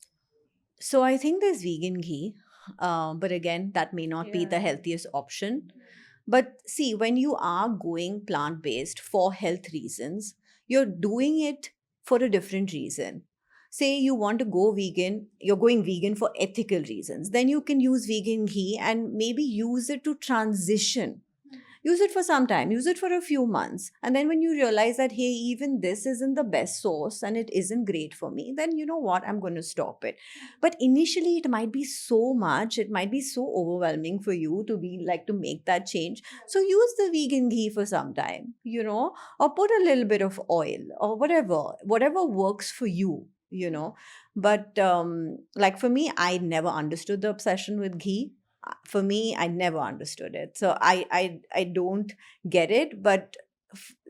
So I think there's vegan ghee, but again, that may not be the healthiest option. But see, when you are going plant based for health reasons, you're doing it for a different reason. Say you want to go vegan, you're going vegan for ethical reasons, then you can use vegan ghee and maybe use it to transition. Use it for some time, use it for a few months. And then when you realize that, hey, even this isn't the best source and it isn't great for me, then you know what, I'm going to stop it. But initially, it might be so much, it might be so overwhelming for you to be like to make that change. So use the vegan ghee for some time, or put a little bit of oil or whatever works for you. But like for me, I never understood the obsession with ghee. For me, I never understood it, so I don't get it. But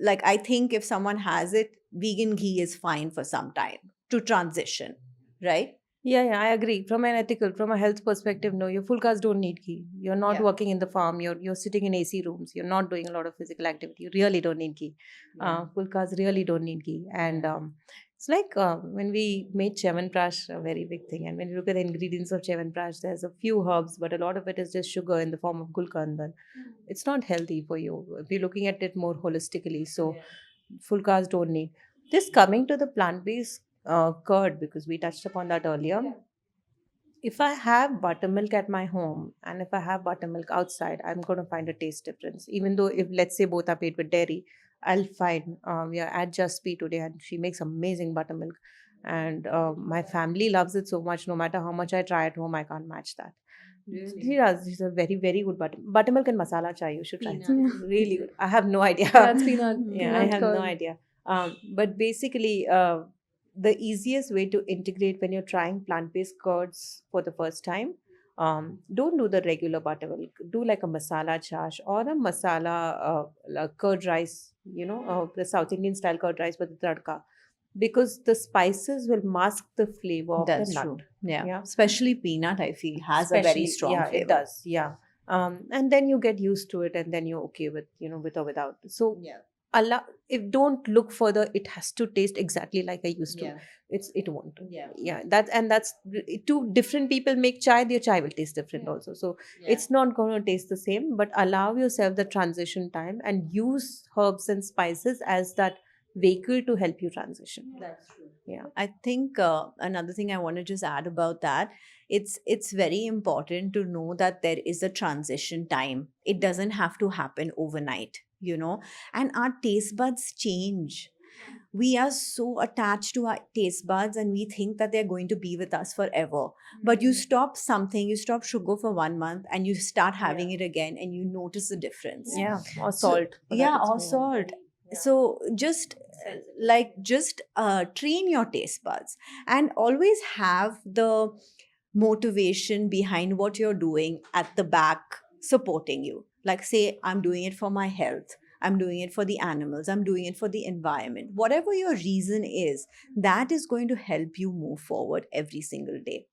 like, I think if someone has it, vegan ghee is fine for some time to transition, right? Yeah, I agree. From a health perspective, no, your fulkas don't need ghee. You're not working in the farm. You're sitting in AC rooms. You're not doing a lot of physical activity. You really don't need ghee. Fulkas really don't need ghee. And it's like when we made Chyawanprash, a very big thing. And when you look at the ingredients of Chyawanprash, there's a few herbs, but a lot of it is just sugar in the form of gulkandan. It's not healthy for you. We're looking at it more holistically. So fulkas don't need. Just coming to the plant-based curd, because we touched upon that earlier. If I have buttermilk at my home and if I have buttermilk outside, I'm going to find a taste difference. Even though if let's say both are made with dairy, I'll find we are at Just Be today and she makes amazing buttermilk, and my family loves it so much. No matter how much I try at home, I can't match that. She does. She's a very, very good buttermilk and masala chai. You should try. It's really good. I have no idea. That's peanut. Yeah, I peanut have curd. no idea. But basically, the easiest way to integrate when you're trying plant-based curds for the first time, Don't do the regular buttermilk. Do like a masala chash or a masala like curd rice, the South Indian style curd rice with the tadka, because the spices will mask the flavor of the That's nut. true. Yeah. Yeah. Especially peanut, I feel, has a very Especially, strong yeah, it flavor. does. Yeah. And then you get used to it, and then you're okay with, with or without. So Yeah. Allah, if don't look further, it has to taste exactly like I used to. Yeah. It won't. Yeah. Yeah, that's two different people make chai, their chai will taste different Yeah. also. So Yeah. it's not going to taste the same, but allow yourself the transition time and use herbs and spices as that vehicle to help you transition. That's true. Yeah. I think another thing I want to just add about that, it's very important to know that there is a transition time. It doesn't have to happen overnight, and our taste buds change. We are so attached to our taste buds and we think that they're going to be with us forever. But you stop something, you stop sugar for 1 month and you start having it again and you notice the difference. Yeah. Or So, salt. for that yeah, it's or more. salt. Yeah. So just train your taste buds and always have the motivation behind what you're doing at the back supporting you. Like, say, I'm doing it for my health, I'm doing it for the animals, I'm doing it for the environment. Whatever your reason is, that is going to help you move forward every single day.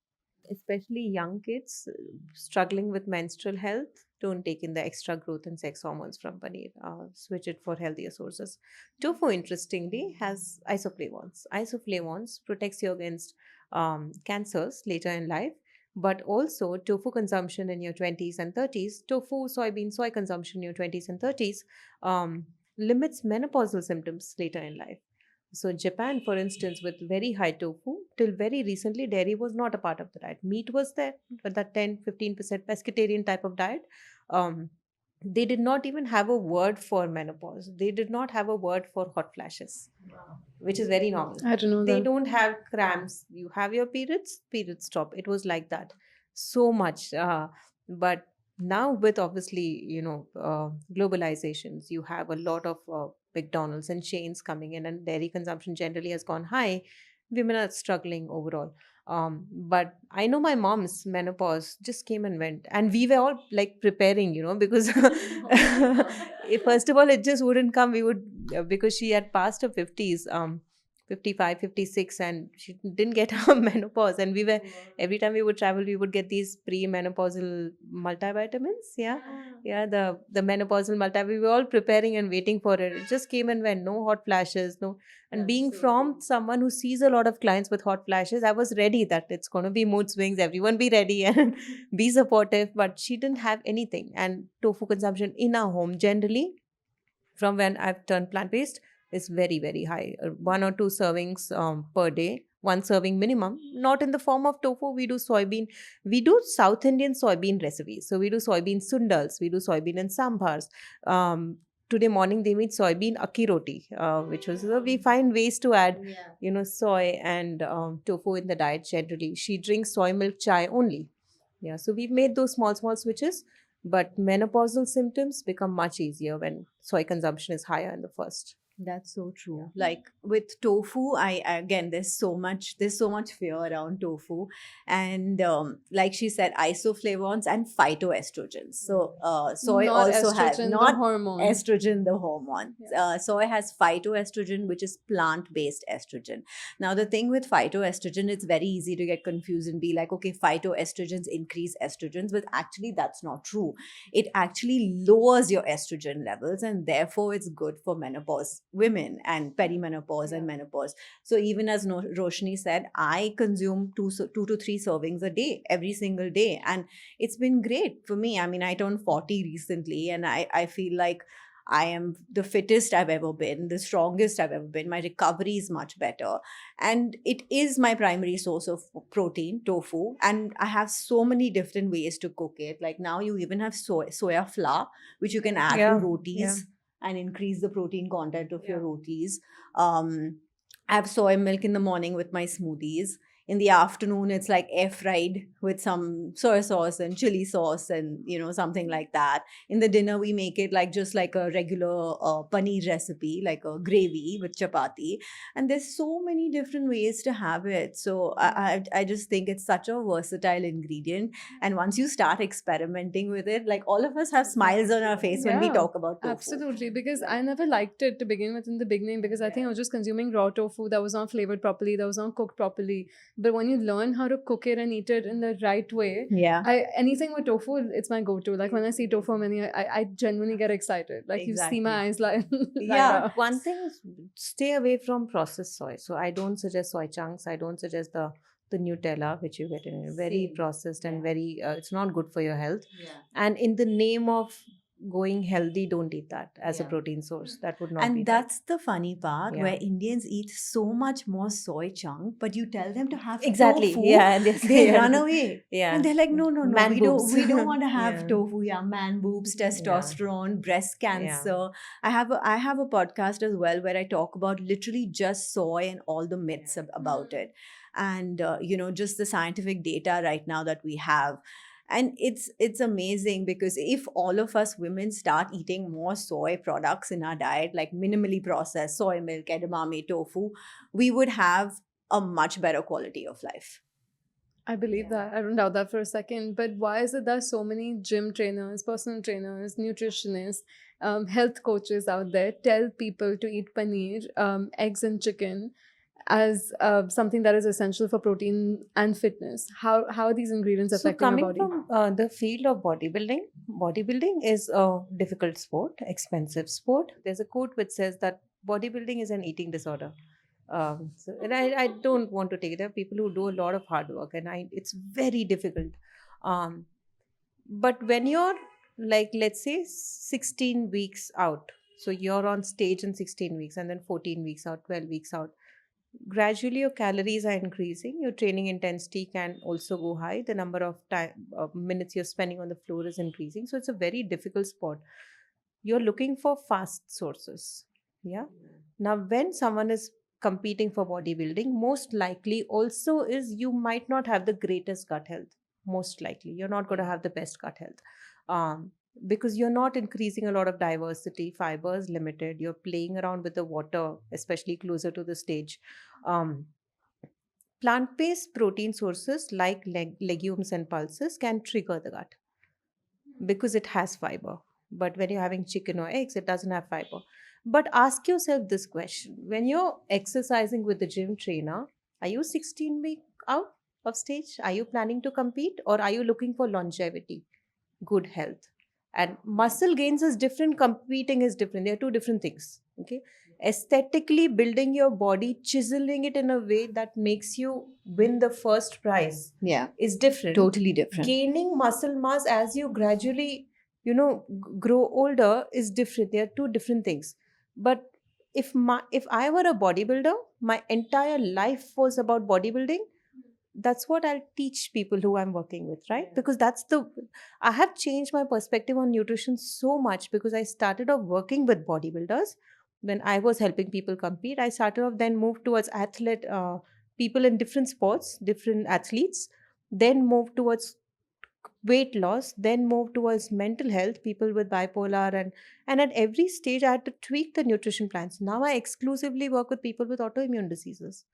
Especially young kids struggling with menstrual health, don't take in the extra growth and sex hormones from paneer. Switch it for healthier sources. Tofu, interestingly, has isoflavones. Isoflavones protects you against cancers later in life, but also tofu consumption in your 20s and 30s, tofu, soybean, soy consumption in your 20s and 30s limits menopausal symptoms later in life. So Japan, for instance, with very high tofu, till very recently, dairy was not a part of the diet. Meat was there, but that 10-15% pescatarian type of diet. Um, they did not even have a word for menopause. They did not have a word for hot flashes, which is very normal. I don't know They that. don't have cramps. You have your periods stop. It was like that so much. But now with obviously, globalizations, you have a lot of McDonald's and chains coming in, and dairy consumption generally has gone high. Women are struggling overall. But I know my mom's menopause just came and went, and we were all like preparing, because first of all, it just wouldn't come. We would because she had passed her 50s, 55, 56, and she didn't get her menopause. And we were every time we would travel, we would get these pre-menopausal multivitamins. Yeah, yeah, the menopausal multi. We were all preparing and waiting for it. It just came and went. No hot flashes, no. And being from someone who sees a lot of clients with hot flashes, I was ready that it's going to be mood swings. Everyone be ready and be supportive. But she didn't have anything. And tofu consumption in our home generally, from when I've turned plant based, is very, very high. 1 or 2 servings per day, 1 serving minimum, not in the form of tofu. We do soybean, we do South Indian soybean recipes. So we do soybean sundals, we do soybean and sambars. Today morning they made soybean akki roti, which was, we find ways to add, soy and tofu in the diet generally. She drinks soy milk chai only. Yeah, so we've made those small switches, but menopausal symptoms become much easier when soy consumption is higher in the first. That's so true. Like with tofu, again, there's so much fear around tofu, and like she said, isoflavones and phytoestrogens. So soy Not also has estrogen, the not hormone. estrogen, the hormone. Soy has phytoestrogen, which is plant-based estrogen. Now, the thing with phytoestrogen, it's very easy to get confused and be like, okay, phytoestrogens increase estrogens, but actually that's not true. It actually lowers your estrogen levels, and therefore it's good for menopause women and perimenopause and menopause. So even as Roshni said, I consume 2 to 3 servings a day, every single day, and it's been great for me. I mean, I turned 40 recently, and I feel like I am the fittest I've ever been, the strongest I've ever been. My recovery is much better. And it is my primary source of protein, tofu. And I have so many different ways to cook it. Like now, you even have soya flour, which you can add to Yeah, rotis and increase the protein content of your rotis. I have soy milk in the morning with my smoothies. In the afternoon, it's like air fried with some soy sauce and chili sauce and, something like that. In the dinner, we make it like just like a regular paneer recipe, like a gravy with chapati. And there's so many different ways to have it. So I just think it's such a versatile ingredient. And once you start experimenting with it, like all of us have smiles on our face when we Yeah, talk about tofu. absolutely. Because I never liked it to begin with in the beginning, because I think I was just consuming raw tofu that was not flavored properly, that was not cooked properly. But when you learn how to cook it and eat it in the right way, Yeah. anything with tofu, it's my go-to. Like when I see tofu menu, I genuinely get excited. Like you see my eyes light Yeah. up. One thing is, stay away from processed soy. So I don't suggest soy chunks. I don't suggest the Nutella, which you get in very Same. processed and Yeah. very, it's not good for your health. Yeah. And in the name of going healthy, don't eat that as a Yeah. protein source. That would not be And right. that's the funny part, Yeah. where Indians eat so much more soy chunk, but you tell them to have Exactly. tofu, Yeah. And they run away. Yeah. And they're like, no, no, no, Man we boobs. don't want to have Yeah. tofu. Yeah, man boobs, testosterone, breast cancer. I have a podcast as well where I talk about literally just soy and all the myths about it, and just the scientific data right now that we have. And it's amazing, because if all of us women start eating more soy products in our diet, like minimally processed soy milk, edamame, tofu, we would have a much better quality of life. I believe that. I don't doubt that for a second. But why is it that so many gym trainers, personal trainers, nutritionists, health coaches out there tell people to eat paneer, eggs, and chicken as something that is essential for protein and fitness? How are these ingredients So affecting our coming body? from the field of bodybuilding is a difficult sport, expensive sport. There's a quote which says that bodybuilding is an eating disorder. And I don't want to take it. There are people who do a lot of hard work, and it's very difficult. Um, but when you're like, let's say, 16 weeks out, so you're on stage in 16 weeks, and then 14 weeks out, 12 weeks out, gradually your calories are increasing, your training intensity can also go high, the number of minutes you're spending on the floor is increasing, so it's a very difficult sport. You're looking for fast sources. Yeah. Now when someone is competing for bodybuilding, most likely also is you might not have the greatest gut health. Most likely you're not going to have the best gut health, because you're not increasing a lot of diversity, fiber is limited, you're playing around with the water, especially closer to the stage. um, Plant-based protein sources like legumes and pulses can trigger the gut because it has fiber, but when you're having chicken or eggs, it doesn't have fiber. But ask yourself this question: when you're exercising with the gym trainer, are you 16 week out of stage? Are you planning to compete, or are you looking for longevity, good health? And muscle gains is different, competing is different. They are two different things. Okay. Aesthetically building your body, chiseling it in a way that makes you win the first prize, Yeah, is different. totally different. Gaining muscle mass as you gradually, grow older is different. They are two different things. But if I were a bodybuilder, my entire life was about bodybuilding, that's what I'll teach people who I'm working with, right? Because I have changed my perspective on nutrition so much, because I started off working with bodybuilders when I was helping people compete. I started off, then moved towards people in different sports, different athletes, then moved towards weight loss, then moved towards mental health, people with bipolar, and at every stage I had to tweak the nutrition plans. Now I exclusively work with people with autoimmune diseases.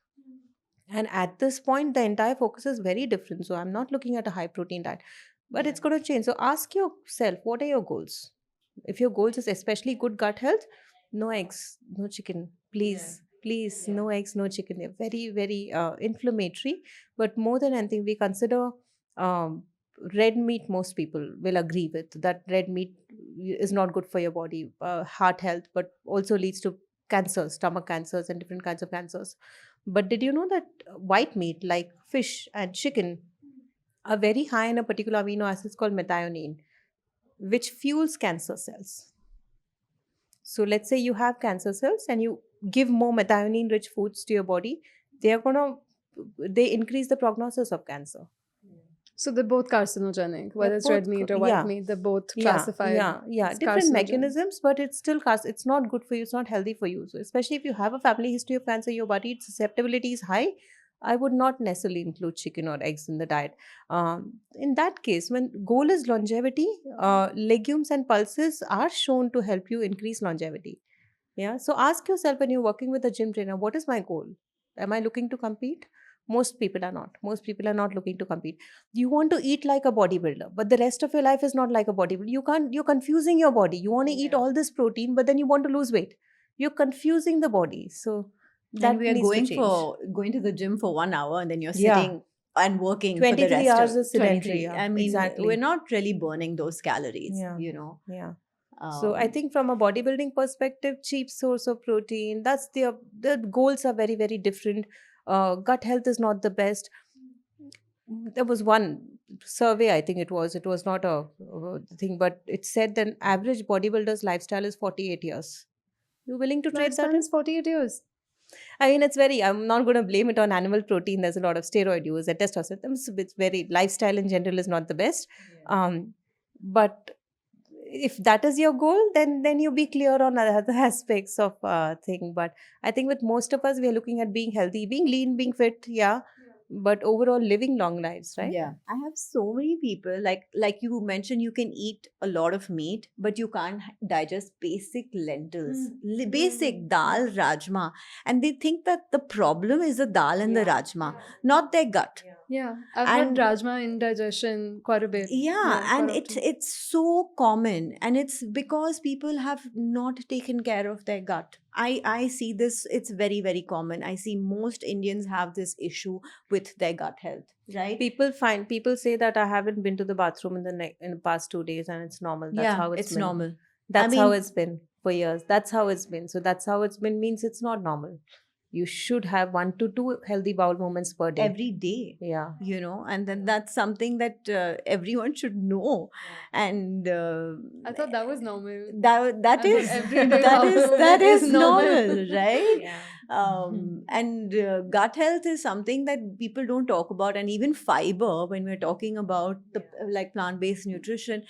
And at this point, the entire focus is very different. So I'm not looking at a high protein diet, but it's going to change. So ask yourself, what are your goals? If your goals is especially good gut health, no eggs, no chicken, please. Please, no eggs, no chicken. They're very, very inflammatory. But more than anything, we consider um, red meat. Most people will agree with that. Red meat is not good for your body, heart health, but also leads to cancers, stomach cancers, and different kinds of cancers. But did you know that white meat like fish and chicken are very high in a particular amino acid called methionine, which fuels cancer cells? So let's say you have cancer cells and you give more methionine rich foods to your body, they increase the prognosis of cancer. So they're both carcinogenic, whether They're it's red both meat or white meat, they're both classified as different carcinogen. mechanisms, but it's still it's not good for you, it's not healthy for you. So especially if you have a family history of cancer, your body susceptibility is high, I would not necessarily include chicken or eggs in the diet. In that case, when goal is longevity, legumes and pulses are shown to help you increase longevity. Yeah. So ask yourself when you're working with a gym trainer, what is my goal? Am I looking to compete? Most people are not. Most people are not looking to compete. You want to eat like a bodybuilder, but the rest of your life is not like a bodybuilder. You can't, you're confusing your body. You want to eat all this protein, but then you want to lose weight. You're confusing the body. So And that we are needs to change. going to the gym for 1 hour and then you're Yeah. sitting and working for the 23 rest of hours is sedentary. 23. Yeah. I mean, Exactly. we're not really burning those calories, Yeah. you know. Yeah. So I Um, think from a bodybuilding perspective, cheap source of protein, that's the goals are very, very different. Gut health is not the best. There was one survey, I think it was not a thing, but it said that average bodybuilder's lifestyle is 48 years. You willing to trade that Lifespan in? is 48 years. I mean, I'm not going to blame it on animal protein. There's a lot of steroid use and testosterone. It's very, lifestyle in general is not the best. But if that is your goal, then you be clear on other aspects of thing. But I think with most of us, we are looking at being healthy, being lean, being fit, yeah. But overall, living long lives, right? Yeah, I have so many people like you mentioned, you can eat a lot of meat, but you can't digest basic lentils, basic dal, rajma, and they think that the problem is the dal and the rajma, not their gut. Yeah, I've And had Rajma indigestion quite a bit. yeah, and quite it's often. it's so common, and it's because people have not taken care of their gut. I see this, it's very, very common. I see most Indians have this issue with their gut health, right? People say that I haven't been to the bathroom in the past 2 days, and it's normal. That's Yeah, how it's it's been. normal. I That's how mean, it's been for years. That's how it's been. So that's how it's been means it's not normal. You should have 1 to 2 healthy bowel movements per day. every day, Yeah. you know, and then that's something that everyone should know. And I thought that was normal. that I thought is every day that bowel is movement is normal, right? Yeah. And gut health is something that people don't talk about. And even fiber, when we're talking about the like plant-based nutrition,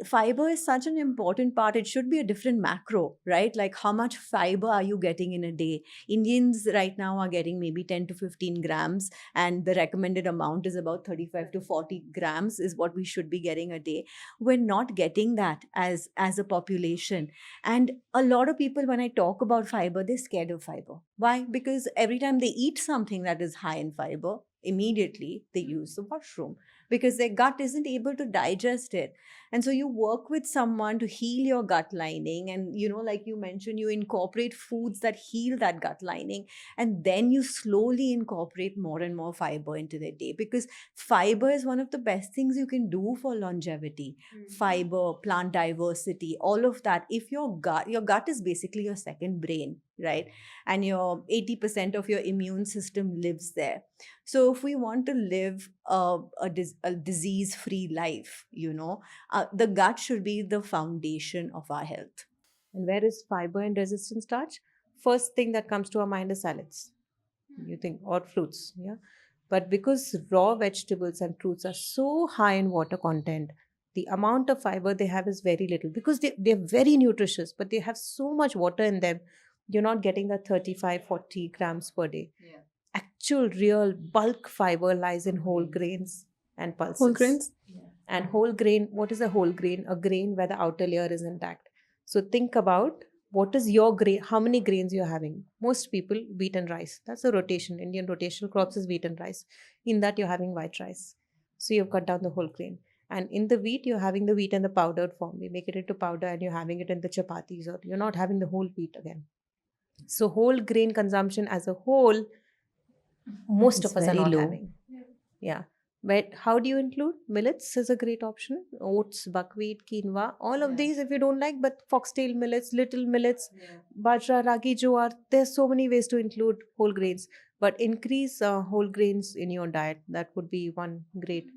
fiber is such an important part. It should be a different macro, right? Like how much fiber are you getting in a day? Indians right now are getting maybe 10 to 15 grams, and the recommended amount is about 35 to 40 grams is what we should be getting a day. We're not getting that as a population. And a lot of people, when I talk about fiber, they're scared of fiber. Why? Because every time they eat something that is high in fiber, immediately they use the washroom because their gut isn't able to digest it. And so you work with someone to heal your gut lining, and you know, like you mentioned, you incorporate foods that heal that gut lining, and then you slowly incorporate more and more fiber into their day, because fiber is one of the best things you can do for longevity. Fiber, plant diversity, all of that. If your gut is basically your second brain, right? And your 80% of your immune system lives there. So if we want to live a disease free life, you know, the gut should be the foundation of our health. And where is fiber and resistant starch? First thing that comes to our mind is salads. You think, or fruits, yeah. But because raw vegetables and fruits are so high in water content, the amount of fiber they have is very little because they're very nutritious, but they have so much water in them. You're not getting that 35, 40 grams per day. Yeah. Actual real bulk fiber lies in whole grains and pulses. Whole grains? And whole grain, what is a whole grain? A grain where the outer layer is intact. So think about what is your grain, how many grains you're having. Most people, wheat and rice. That's a rotation. Indian rotational crops is wheat and rice. In that, you're having white rice. So you've cut down the whole grain. And in the wheat, you're having the wheat in the powdered form. We make it into powder and you're having it in the chapatis, or you're not having the whole wheat again. So whole grain consumption as a whole, most It's of us are very not low. having. Yeah. But how do you include? Millets is a great option. Oats, buckwheat, quinoa, all of these if you don't like, but foxtail millets, little millets, bajra, ragi, jowar, there's so many ways to include whole grains. But increase whole grains in your diet. That would be one great.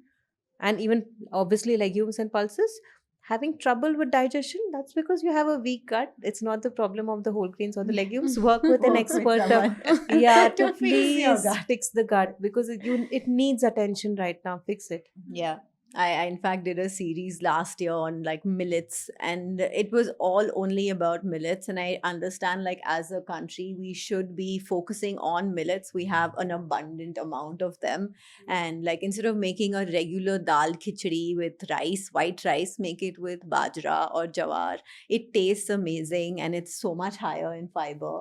And even obviously legumes and pulses. Having trouble with digestion, that's because you have a weak gut. It's not the problem of the whole grains or the legumes. Work with an Work with expert. someone. Yeah, To to fix your please gut. fix the gut because it needs attention right now. Fix it. Yeah. I in fact did a series last year on like millets, and it was all only about millets. And I understand, like, as a country, we should be focusing on millets. We have an abundant amount of them. And like, instead of making a regular dal khichdi with rice, white rice, make it with bajra or jawar. It tastes amazing and it's so much higher in fiber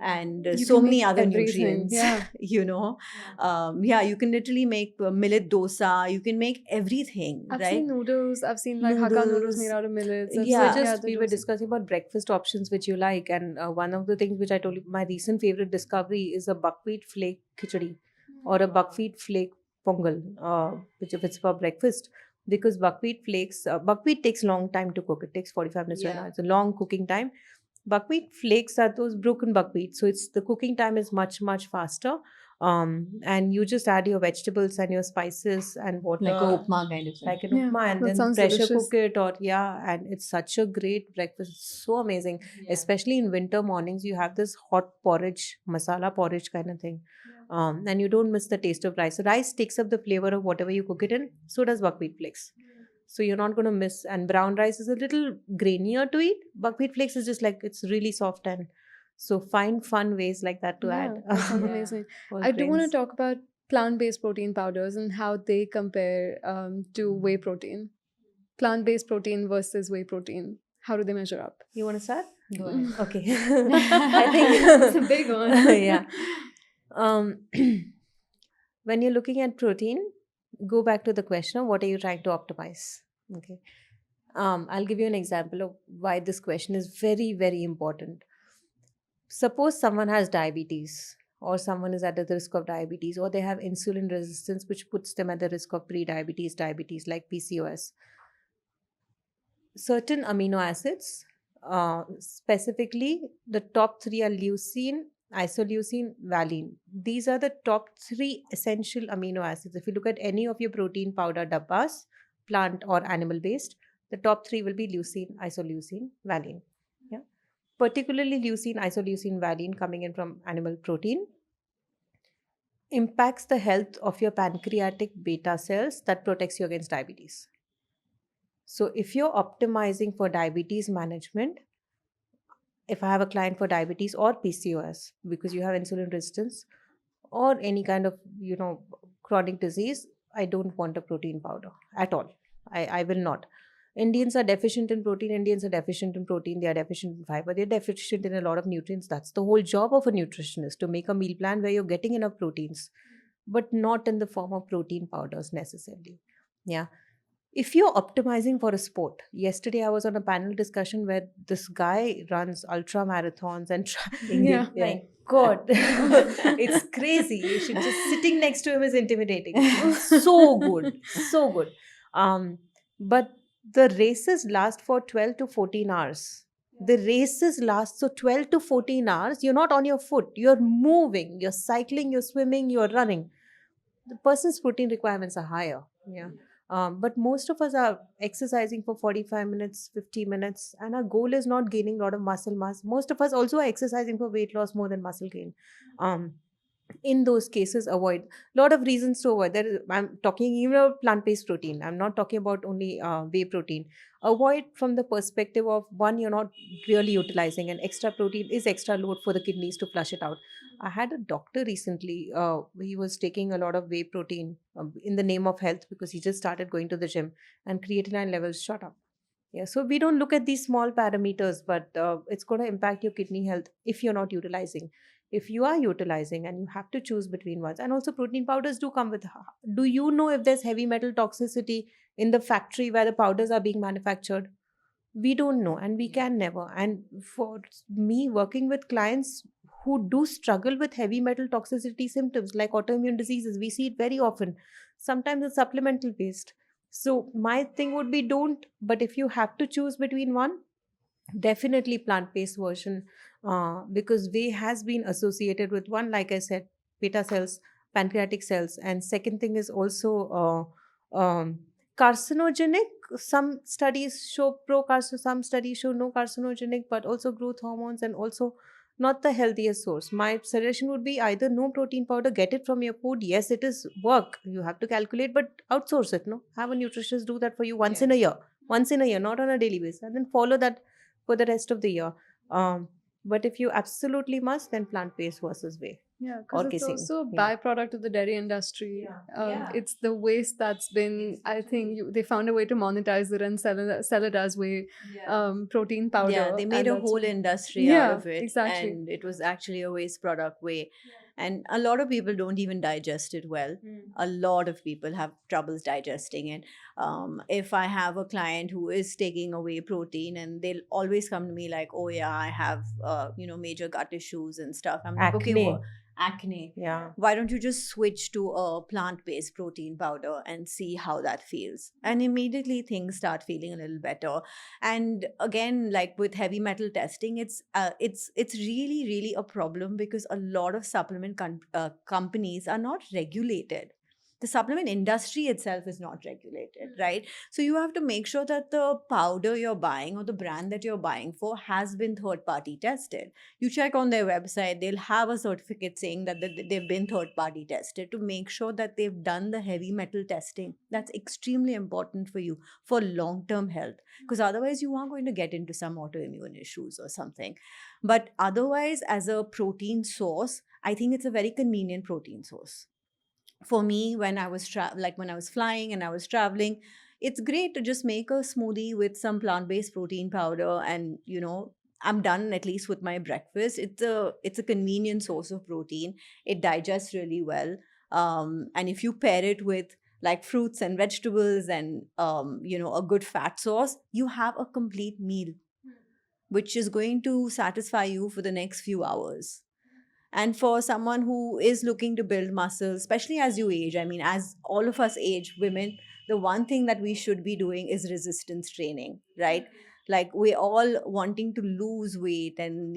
and You so can many make other everything. nutrients. Yeah. you know yeah, you can literally make millet dosa, you can make everything, I've right? seen noodles. I've seen like Hakka noodles made Noodles. out of millets. I've So seen, Yeah. yeah, just the we were dosa. discussing about breakfast options which you like, and one of the things which I told you, my recent favorite discovery is a buckwheat flake khichdi or a buckwheat flake pongal, which if it's for breakfast, because buckwheat flakes, buckwheat takes long time to cook. It takes 45 minutes to an Yeah. hour. It's a long cooking time. Buckwheat flakes are those broken buckwheat, so it's the cooking time is much faster. And you just add your vegetables and your spices and water, Like a upma kind of thing. like an Yeah, upma, and that then sounds pressure delicious. cook it, or yeah, and it's such a great breakfast. It's so amazing, especially in winter mornings. You have this hot porridge, masala porridge kind of thing, and you don't miss the taste of rice. So rice takes up the flavor of whatever you cook it in. So does buckwheat flakes. So you're not going to miss. And brown rice is a little grainier to eat. Buckwheat flakes is just like it's really soft, and so find fun ways like that to Yeah, add. that sounds Yeah. amazing. Whole I do want to grains. talk about plant-based protein powders and how they compare to whey protein. Plant-based protein versus whey protein. How do they measure up? You want to start? Go ahead. Okay. I think It's a big one. yeah. Um, when you're looking at protein, go back to the question of what are you trying to optimize? Okay. I'll give you an example of why this question is very, very important. Suppose someone has diabetes, or someone is at the risk of diabetes, or they have insulin resistance, which puts them at the risk of pre-diabetes, diabetes like PCOS. Certain amino acids, specifically the top three are leucine, isoleucine, valine. These are the top three essential amino acids. If you look at any of your protein powder dabbas, plant or animal based, the top three will be leucine, isoleucine, valine. Yeah. Particularly leucine, isoleucine, valine coming in from animal protein impacts the health of your pancreatic beta cells that protects you against diabetes. So if you're optimizing for diabetes management, if I have a client for diabetes or PCOS because you have insulin resistance or any kind of chronic disease, I don't want a protein powder at all. I will not. Indians are deficient in protein. Indians are deficient in protein. They are deficient in fiber. They're deficient in a lot of nutrients. That's the whole job of a nutritionist, to make a meal plan where you're getting enough proteins, but not in the form of protein powders necessarily. Yeah. If you're optimizing for a sport, yesterday I was on a panel discussion where this guy runs ultra marathons and Yeah. my god, it's crazy. You should just sitting next to him is intimidating. So good, so good. But the races last for 12 to 14 hours. The races last so 12 to 14 hours. You're not on your foot, you're moving, you're cycling, you're swimming, you're running. The person's protein requirements are higher. Yeah. But most of us are exercising for 45 minutes, 50 minutes, and our goal is not gaining a lot of muscle mass. Most of us also are exercising for weight loss more than muscle gain. Um, in those cases, avoid. Lot of reasons to avoid. I'm talking even about plant-based protein. I'm not talking about only whey protein. Avoid from the perspective of, one, you're not really utilizing, and extra protein is extra load for the kidneys to flush it out. I had a doctor recently. He was taking a lot of whey protein in the name of health because he just started going to the gym, and creatinine levels shot up. Yeah, so we don't look at these small parameters, but it's going to impact your kidney health if you're not utilizing. If you are utilizing and you have to choose between ones, and also protein powders do come with. Do you know if there's heavy metal toxicity in the factory where the powders are being manufactured? We don't know, and we can never. And for me, working with clients who do struggle with heavy metal toxicity symptoms like autoimmune diseases, we see it very often. Sometimes it's supplemental based. So my thing would be, don't. But if you have to choose between one, definitely plant-based version, because whey has been associated with, one, like I said, beta cells, pancreatic cells, and second thing is also carcinogenic. Some studies show some studies show no carcinogenic, but also growth hormones, and also not the healthiest source. My suggestion would be either no protein powder, get it from your food. Yes, it is work. You have to calculate, but outsource it. No, have a nutritionist do that for you once in a year, not on a daily basis, and then follow that for the rest of the year. But if you absolutely must, then plant-based versus whey Yeah, because or it's kissing. also a Yeah. byproduct of the dairy industry. Yeah. It's the waste that's been, I think they found a way to monetize it and sell it as whey protein powder. Yeah, they made and a that's whole why- industry out Yeah, of it, exactly. and it was actually a waste product way. And a lot of people don't even digest it well. A lot of people have troubles digesting it. If I have a client who is taking away protein, and they'll always come to me like, "Oh yeah, I have major gut issues and stuff." I'm like, "Okay, Acne. acne. Yeah. Why don't you just switch to a plant-based protein powder and see how that feels?" And immediately things start feeling a little better. And again, like with heavy metal testing, it's really a problem because a lot of supplement companies are not regulated. The supplement industry itself is not regulated, right? So you have to make sure that the powder you're buying or the brand that you're buying for has been third party tested. You check on their website, they'll have a certificate saying that they've been third party tested to make sure that they've done the heavy metal testing. That's extremely important for you for long term health, because otherwise you are going to get into some autoimmune issues or something. But otherwise, as a protein source, I think it's a very convenient protein source. For me, when I was when I was flying and I was traveling, it's great to just make a smoothie with some plant-based protein powder, and I'm done at least with my breakfast. It's a convenient source of protein. It digests really well. And if you pair it with like fruits and vegetables and a good fat source, you have a complete meal which is going to satisfy you for the next few hours. And for someone who is looking to build muscle, especially as you age, I mean, as all of us age, women, the one thing that we should be doing is resistance training, right? Like we're all wanting to lose weight and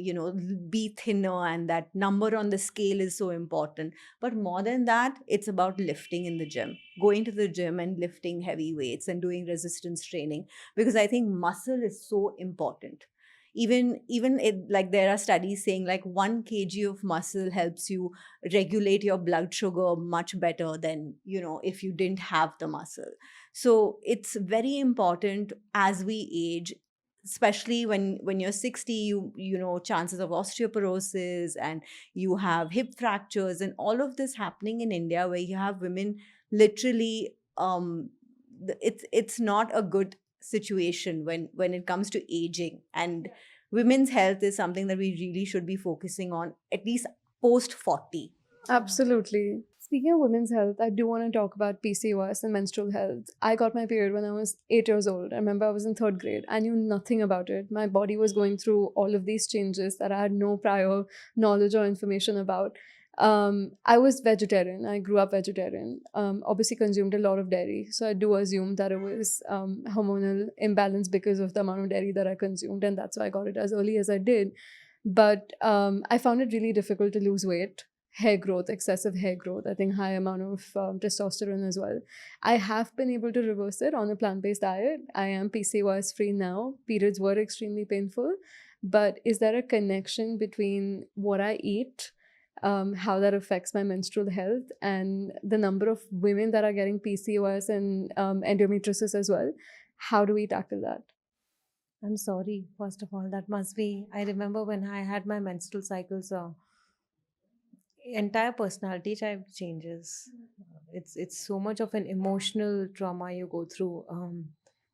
be thinner, and that number on the scale is so important. But more than that, it's about lifting in the gym, going to the gym and lifting heavy weights and doing resistance training, because I think muscle is so important. Even like there are studies saying like 1 kg of muscle helps you regulate your blood sugar much better than if you didn't have the muscle. So it's very important as we age, especially when you're 60. Chances of osteoporosis, and you have hip fractures and all of this happening in India, where you have women literally it's not a good situation when it comes to aging. And women's health is something that we really should be focusing on, at least post 40. Absolutely. Speaking of women's health, I do want to talk about PCOS and menstrual health. I got my period when I was 8 years old. I remember I was in third grade. I knew nothing about it. My body was going through all of these changes that I had no prior knowledge or information about. I was vegetarian. I grew up vegetarian. Obviously, consumed a lot of dairy. So I do assume that it was hormonal imbalance because of the amount of dairy that I consumed. And that's why I got it as early as I did. But I found it really difficult to lose weight. Hair growth, excessive hair growth, I think high amount of testosterone as well. I have been able to reverse it on a plant-based diet. I am PCOS free now. Periods were extremely painful, but is there a connection between what I eat, how that affects my menstrual health, and the number of women that are getting PCOS and endometriosis as well? How do we tackle that? I'm sorry, first of all, that must be. I remember when I had my menstrual cycles, entire personality type changes. It's so much of an emotional trauma you go through,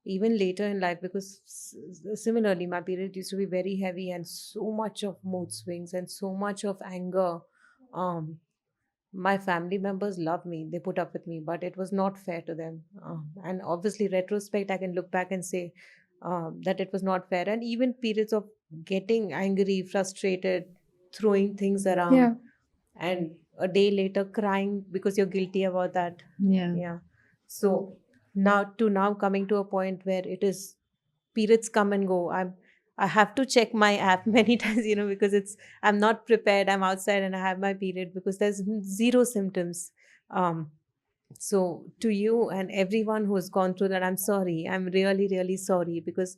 even later in life, because similarly, my period used to be very heavy and so much of mood swings and so much of anger. Um, my family members love me, they put up with me, but it was not fair to them. And obviously, retrospect, I can look back and say that it was not fair. And even periods of getting angry, frustrated, throwing things around, Yeah. and a day later crying because you're guilty about that. Yeah. So now coming to a point where it is periods come and go. I have to check my app many times, because I'm not prepared. I'm outside and I have my period because there's zero symptoms. Um, so to you and everyone who has gone through that, I'm sorry. I'm really, really sorry, because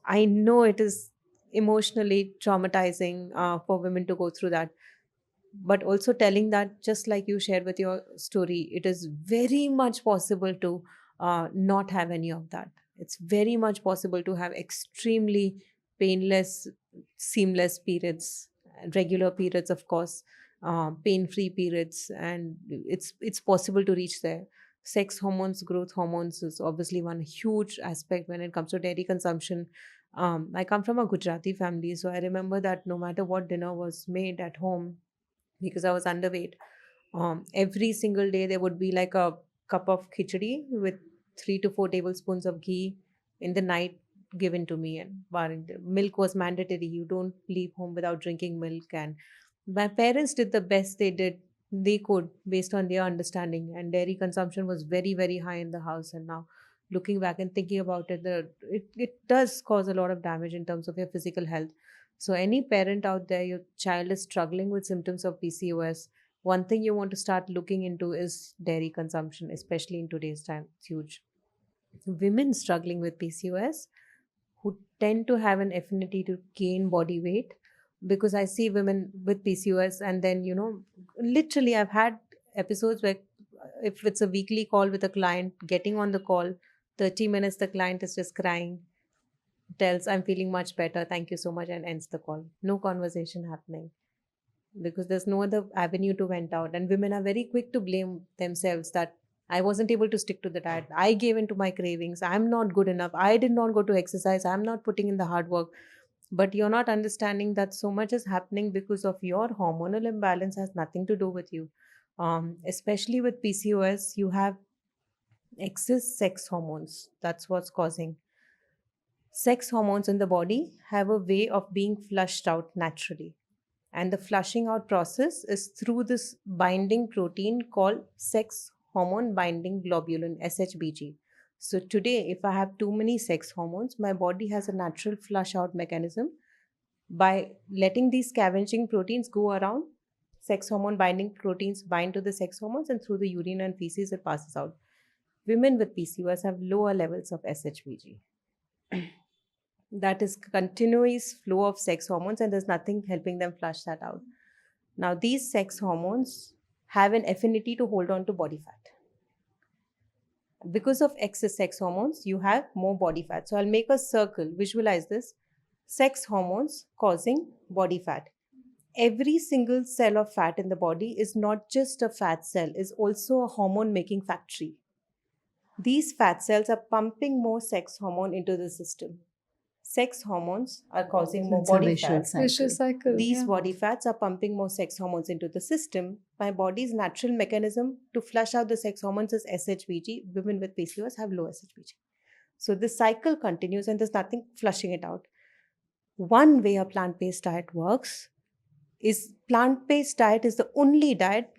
I know emotionally traumatizing for women to go through that. But also telling that, just like you shared with your story, it is very much possible to not have any of that. It's very much possible to have extremely painless, seamless periods, regular periods, of course, pain-free periods, and it's possible to reach there. Sex hormones, growth hormones is obviously one huge aspect when it comes to dairy consumption. I come from a Gujarati family, so I remember that no matter what dinner was made at home, because I was underweight, every single day there would be like a cup of khichdi with 3 to 4 tablespoons of ghee in the night given to me. And milk was mandatory. You don't leave home without drinking milk. And my parents did the best they could based on their understanding. And dairy consumption was very, very high in the house. And now looking back and thinking about it, it does cause a lot of damage in terms of your physical health. So any parent out there, your child is struggling with symptoms of PCOS, one thing you want to start looking into is dairy consumption, especially in today's time. It's huge. Women struggling with PCOS who tend to have an affinity to gain body weight, because I see women with PCOS, and then, literally, I've had episodes where if it's a weekly call with a client, getting on the call, 30 minutes, the client is just crying, tells, I'm feeling much better, thank you so much, and ends the call. No conversation happening because there's no other avenue to vent out. And women are very quick to blame themselves that I wasn't able to stick to the diet. I gave in to my cravings. I'm not good enough. I did not go to exercise. I'm not putting in the hard work. But you're not understanding that so much is happening because of your hormonal imbalance, has nothing to do with you. Especially with PCOS, you have excess sex hormones. That's what's causing. Sex hormones in the body have a way of being flushed out naturally. And the flushing out process is through this binding protein called sex hormone binding globulin, SHBG. So today, if I have too many sex hormones, my body has a natural flush out mechanism by letting these scavenging proteins go around. Sex hormone binding proteins bind to the sex hormones, and through the urine and feces it passes out. Women with PCOS have lower levels of SHBG. That is continuous flow of sex hormones, and there's nothing helping them flush that out. Now, these sex hormones have an affinity to hold on to body fat. Because of excess sex hormones, you have more body fat. So I'll make a circle. Visualize this. Sex hormones causing body fat. Every single cell of fat in the body is not just a fat cell, is also a hormone making factory. These fat cells are pumping more sex hormone into the system. Sex hormones are causing more It's a body vicious fat. cycle. Vicious cycle. These yeah. body fats are pumping more sex hormones into the system. My body's natural mechanism to flush out the sex hormones is SHBG. Women with PCOS have low SHBG. So this cycle continues and there's nothing flushing it out. One way a plant-based diet works is plant-based diet is the only diet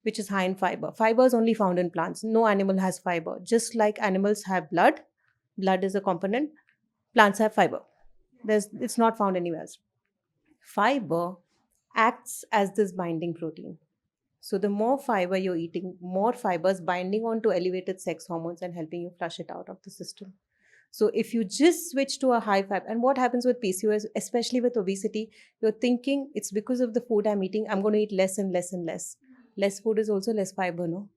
which is high in fiber. Fiber is only found in plants. No animal has fiber. Just like animals have blood, blood is a component, plants have fiber. It's not found anywhere else. Fiber acts as this binding protein. So the more fiber you're eating, more fibers binding onto elevated sex hormones and helping you flush it out of the system. So if you just switch to a high fiber, and what happens with PCOS, especially with obesity, you're thinking it's because of the food I'm eating, I'm going to eat less and less and less. Less food is also less fiber, no?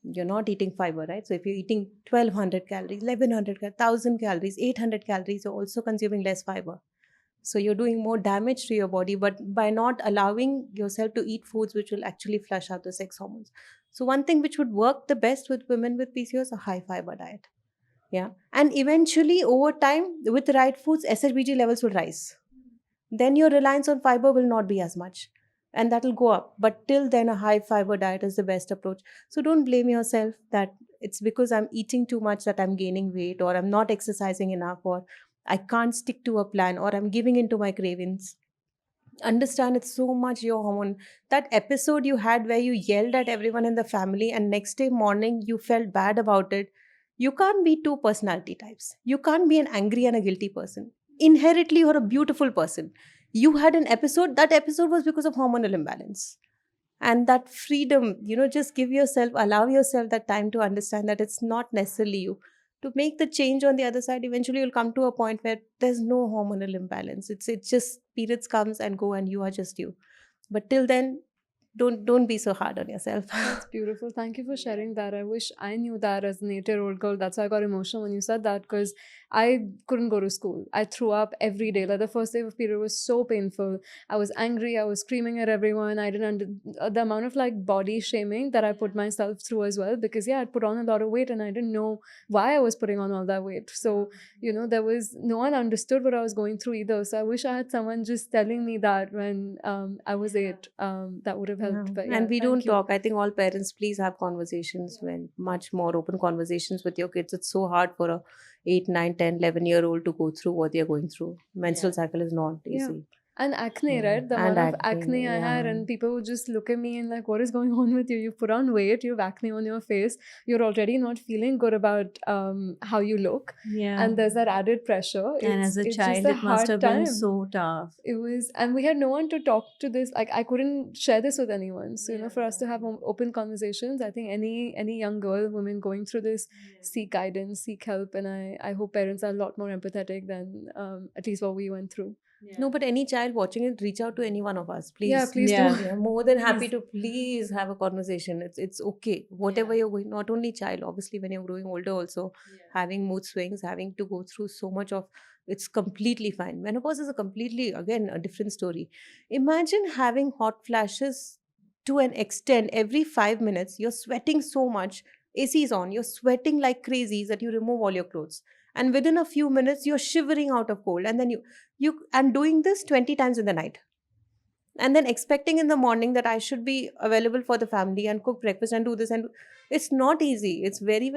You're not eating fiber, right? So if you're eating 1200 calories, 1100 calories, 1000 calories, 800 calories, you're also consuming less fiber. So you're doing more damage to your body, but by not allowing yourself to eat foods which will actually flush out the sex hormones. So one thing which would work the best with women with PCOS, a high fiber diet. Yeah. And eventually over time, with the right foods, SHBG levels will rise. Then your reliance on fiber will not be as much. And that will go up. But till then, a high fiber diet is the best approach. So don't blame yourself that it's because I'm eating too much that I'm gaining weight, or I'm not exercising enough, or I can't stick to a plan, or I'm giving into my cravings. Understand it's so much your hormone. That episode you had where you yelled at everyone in the family and next day morning you felt bad about it. You can't be two personality types. You can't be an angry and a guilty person. Inherently, you're a beautiful person. You had an episode, that episode was because of hormonal imbalance. And that freedom, just give yourself, allow yourself that time to understand that it's not necessarily you. to make the change on the other side, eventually you'll come to a point where there's no hormonal imbalance. It's just periods comes and go and you are just you. But till then, don't be so hard on yourself. That's beautiful. Thank you for sharing that. I wish I knew that as an 8-year-old girl. That's why I got emotional when you said that, because I couldn't go to school. I threw up every day. Like the first day of period was so painful. I was angry. I was screaming at everyone. I didn't the amount of like body shaming that I put myself through as well, because yeah, I'd put on a lot of weight and I didn't know why I was putting on all that weight. So, there was no one understood what I was going through either. So I wish I had someone just telling me that when I was 8. That would have helped. Yeah. But yeah, And we thank don't you. talk. I think all parents, please have conversations when much more open conversations with your kids. It's so hard for a 8, 9, 10, 11-year-old to go through what they're going through. Menstrual cycle is not Yeah. easy. And acne, Yeah. right? The And amount of acne, acne I had, yeah. and people would just look at me and like, what is going on with you? You put on weight, you have acne on your face, you're already not feeling good about how you look. Yeah. And there's that added pressure. And as a it's child, just a it must hard have time. been so tough. It was, and we had no one to talk to this. Like, I couldn't share this with anyone. So, for us to have open conversations, I think any young girl, woman going through this, seek guidance, seek help. And I hope parents are a lot more empathetic than at least what we went through. No, but any child watching it, reach out to any one of us, please. Yeah, please Yeah. do. We are more than happy to please have a conversation. It's okay. Whatever you're going, not only child, obviously when you're growing older also, having mood swings, having to go through so much of, it's completely fine. Menopause is a completely, again, a different story. Imagine having hot flashes to an extent every 5 minutes. You're sweating so much. AC is on. You're sweating like crazy that you remove all your clothes. And within a few minutes, you're shivering out of cold. And then you and doing this 20 times in the night, and then expecting in the morning that I should be available for the family and cook breakfast and do this, and it's not easy. It's very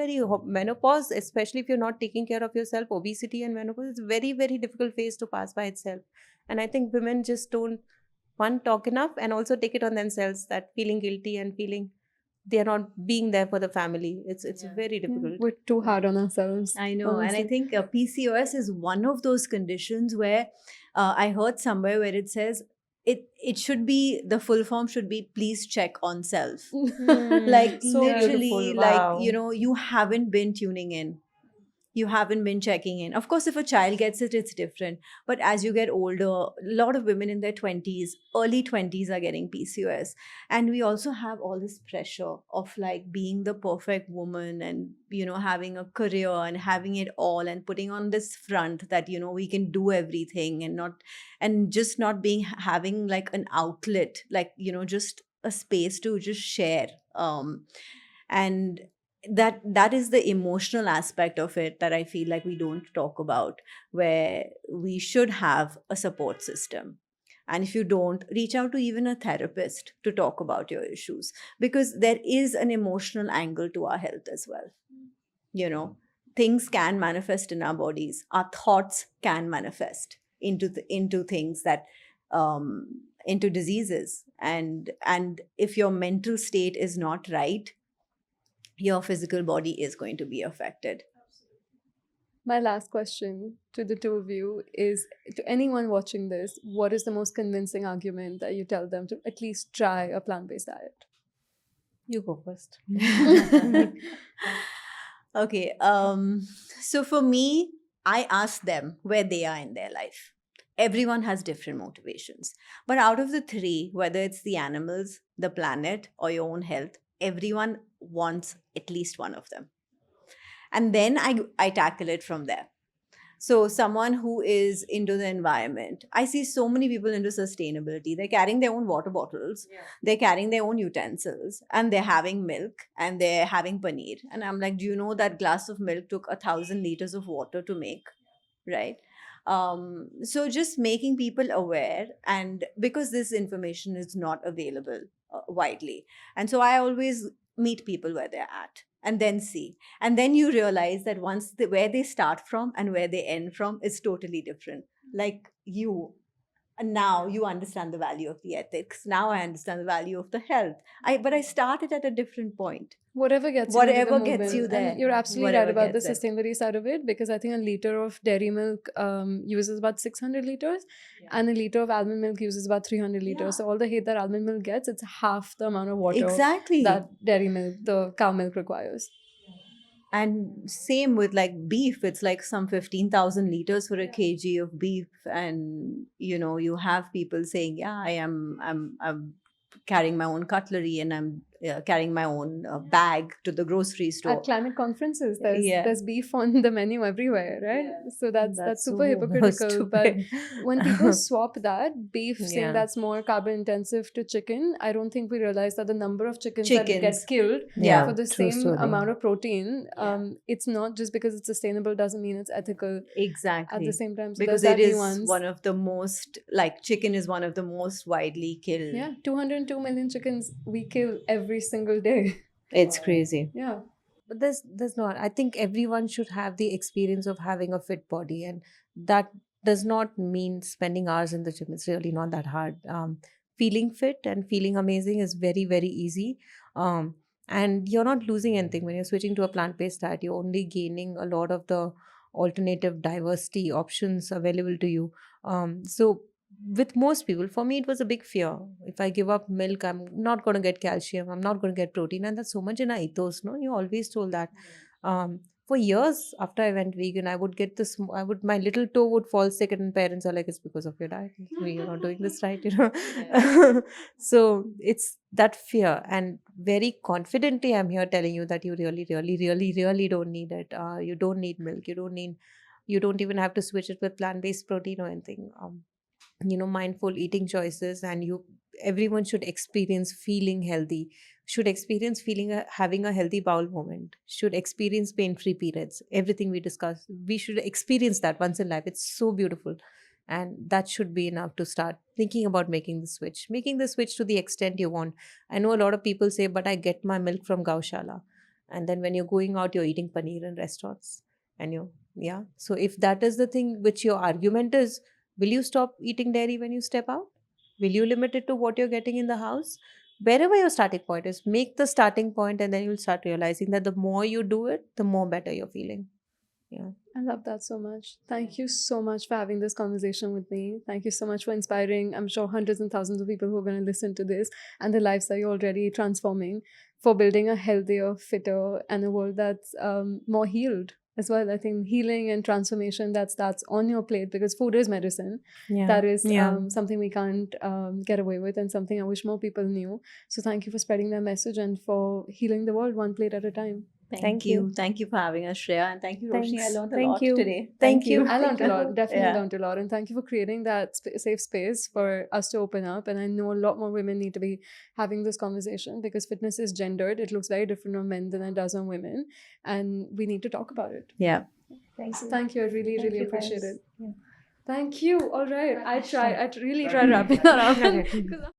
menopause, especially if you're not taking care of yourself. Obesity and menopause is very difficult phase to pass by itself. And I think women just don't, one, talk enough, and also take it on themselves, that feeling guilty and feeling they are not being there for the family. It's very difficult. We're too hard on ourselves. I know. And I honestly. think PCOS is one of those conditions where I heard somewhere where it says it should be, the full form should be, please check on self. Like So literally, beautiful. like, Wow. you haven't been tuning in. You haven't been checking in. Of course, if a child gets it, it's different. But as you get older, a lot of women in their 20s, early 20s are getting PCOS. And we also have all this pressure of like being the perfect woman and, having a career and having it all and putting on this front that, we can do everything and just not having like an outlet, like, just a space to just share. And that is the emotional aspect of it that I feel like we don't talk about, where we should have a support system. And if you don't, reach out to even a therapist to talk about your issues, because there is an emotional angle to our health as well. Things can manifest in our bodies. Our thoughts can manifest into things that into diseases. And if your mental state is not right, your physical body is going to be affected. My last question to the two of you is, to anyone watching this, what is the most convincing argument that you tell them to at least try a plant-based diet? You go first. Okay. So for me, I ask them where they are in their life. Everyone has different motivations. But out of the three, whether it's the animals, the planet, or your own health, everyone wants at least one of them. And then I tackle it from there. So someone who is into the environment, I see so many people into sustainability. They're carrying their own water bottles, they're carrying their own utensils, and they're having milk and they're having paneer. And I'm like, do you know that glass of milk took 1,000 liters of water to make? Right? So just making people aware, and because this information is not available widely. And so I always meet people where they're at and then see. And then you realize that where they start from and where they end from is totally different. Like now you understand the value of the ethics. Now I understand the value of the health. But I started at a different point. Whatever gets Whatever you to the gets you movement. there. And you're absolutely Whatever right about the gets it. sustainability side of it, because I think a liter of dairy milk uses about 600 liters and a liter of almond milk uses about 300 liters. Yeah. So all the hate that almond milk gets, it's half the amount of water Exactly. that dairy milk, the cow milk, requires. And same with like beef, it's like some 15,000 liters for a kg of beef. And you have people saying, yeah, I'm carrying my own cutlery, and I'm carrying my own bag to the grocery At store. climate conferences, there's Yeah. there's beef on the menu everywhere, right? So that's super so hypocritical. But stupid. when people swap that beef, saying Yeah. that's more carbon intensive to chicken, I don't think we realize that the number of chickens that get Chickens. killed Yeah. for the true same story. amount of protein, Yeah. it's not just because it's sustainable doesn't mean it's ethical Exactly. at the same time. So Because there's it that is nuance. one of the most, like, chicken is one of the most widely killed. Yeah, 202 million chickens we kill every single day. It's crazy. Yeah. But there's not. I think everyone should have the experience of having a fit body, and that does not mean spending hours in the gym. It's really not that hard. Feeling fit and feeling amazing is very, very easy. And you're not losing anything when you're switching to a plant-based diet. You're only gaining a lot of the alternative diversity options available to you. So with most people, for me, it was a big fear. If I give up milk, I'm not going to get calcium, I'm not going to get protein. And that's so much in our ethos, no? You're always told that. For years after I went vegan, I would get this, my little toe would fall sick, and parents are like, it's because of your diet. You're not doing this right, So it's that fear. And very confidently, I'm here telling you that you really, really, really, really don't need it. You don't need milk. You don't even have to switch it with plant-based protein or anything. Mindful eating choices, and everyone should experience feeling healthy, should experience having a healthy bowel moment, should experience pain-free periods. Everything we discuss, we should experience that once in life. It's so beautiful, and that should be enough to start thinking about making the switch to the extent you want. I know a lot of people say, but I get my milk from gaushala, and then when you're going out, you're eating paneer in restaurants, and yeah. So if that is the thing which your argument is, will you stop eating dairy when you step out? Will you limit it to what you're getting in the house? Wherever your starting point is, make the starting point, and then you'll start realizing that the more you do it, the more better you're feeling. Yeah. I love that so much. Thank you so much for having this conversation with me. Thank you so much for inspiring, I'm sure, hundreds and thousands of people who are going to listen to this and the lives that you're already transforming for building a healthier, fitter, and a world that's more healed as well. I think healing and transformation, that's on your plate, because food is medicine. Yeah. That is Yeah. something we can't get away with, and something I wish more people knew. So thank you for spreading that message and for healing the world one plate at a time. Thank you. Thank you for having us, Shreya. And thank you, Roshni. I Thanks. learned a Thank lot you. today. Thank you. I learned a Thank lot, you. definitely Yeah. learned a lot. And thank you for creating that safe space for us to open up. And I know a lot more women need to be having this conversation, because fitness is gendered. It looks very different on men than it does on women. And we need to talk about it. Yeah. Thank you. I really, really appreciate it. Yeah. Thank you. All right. I really try wrapping that up.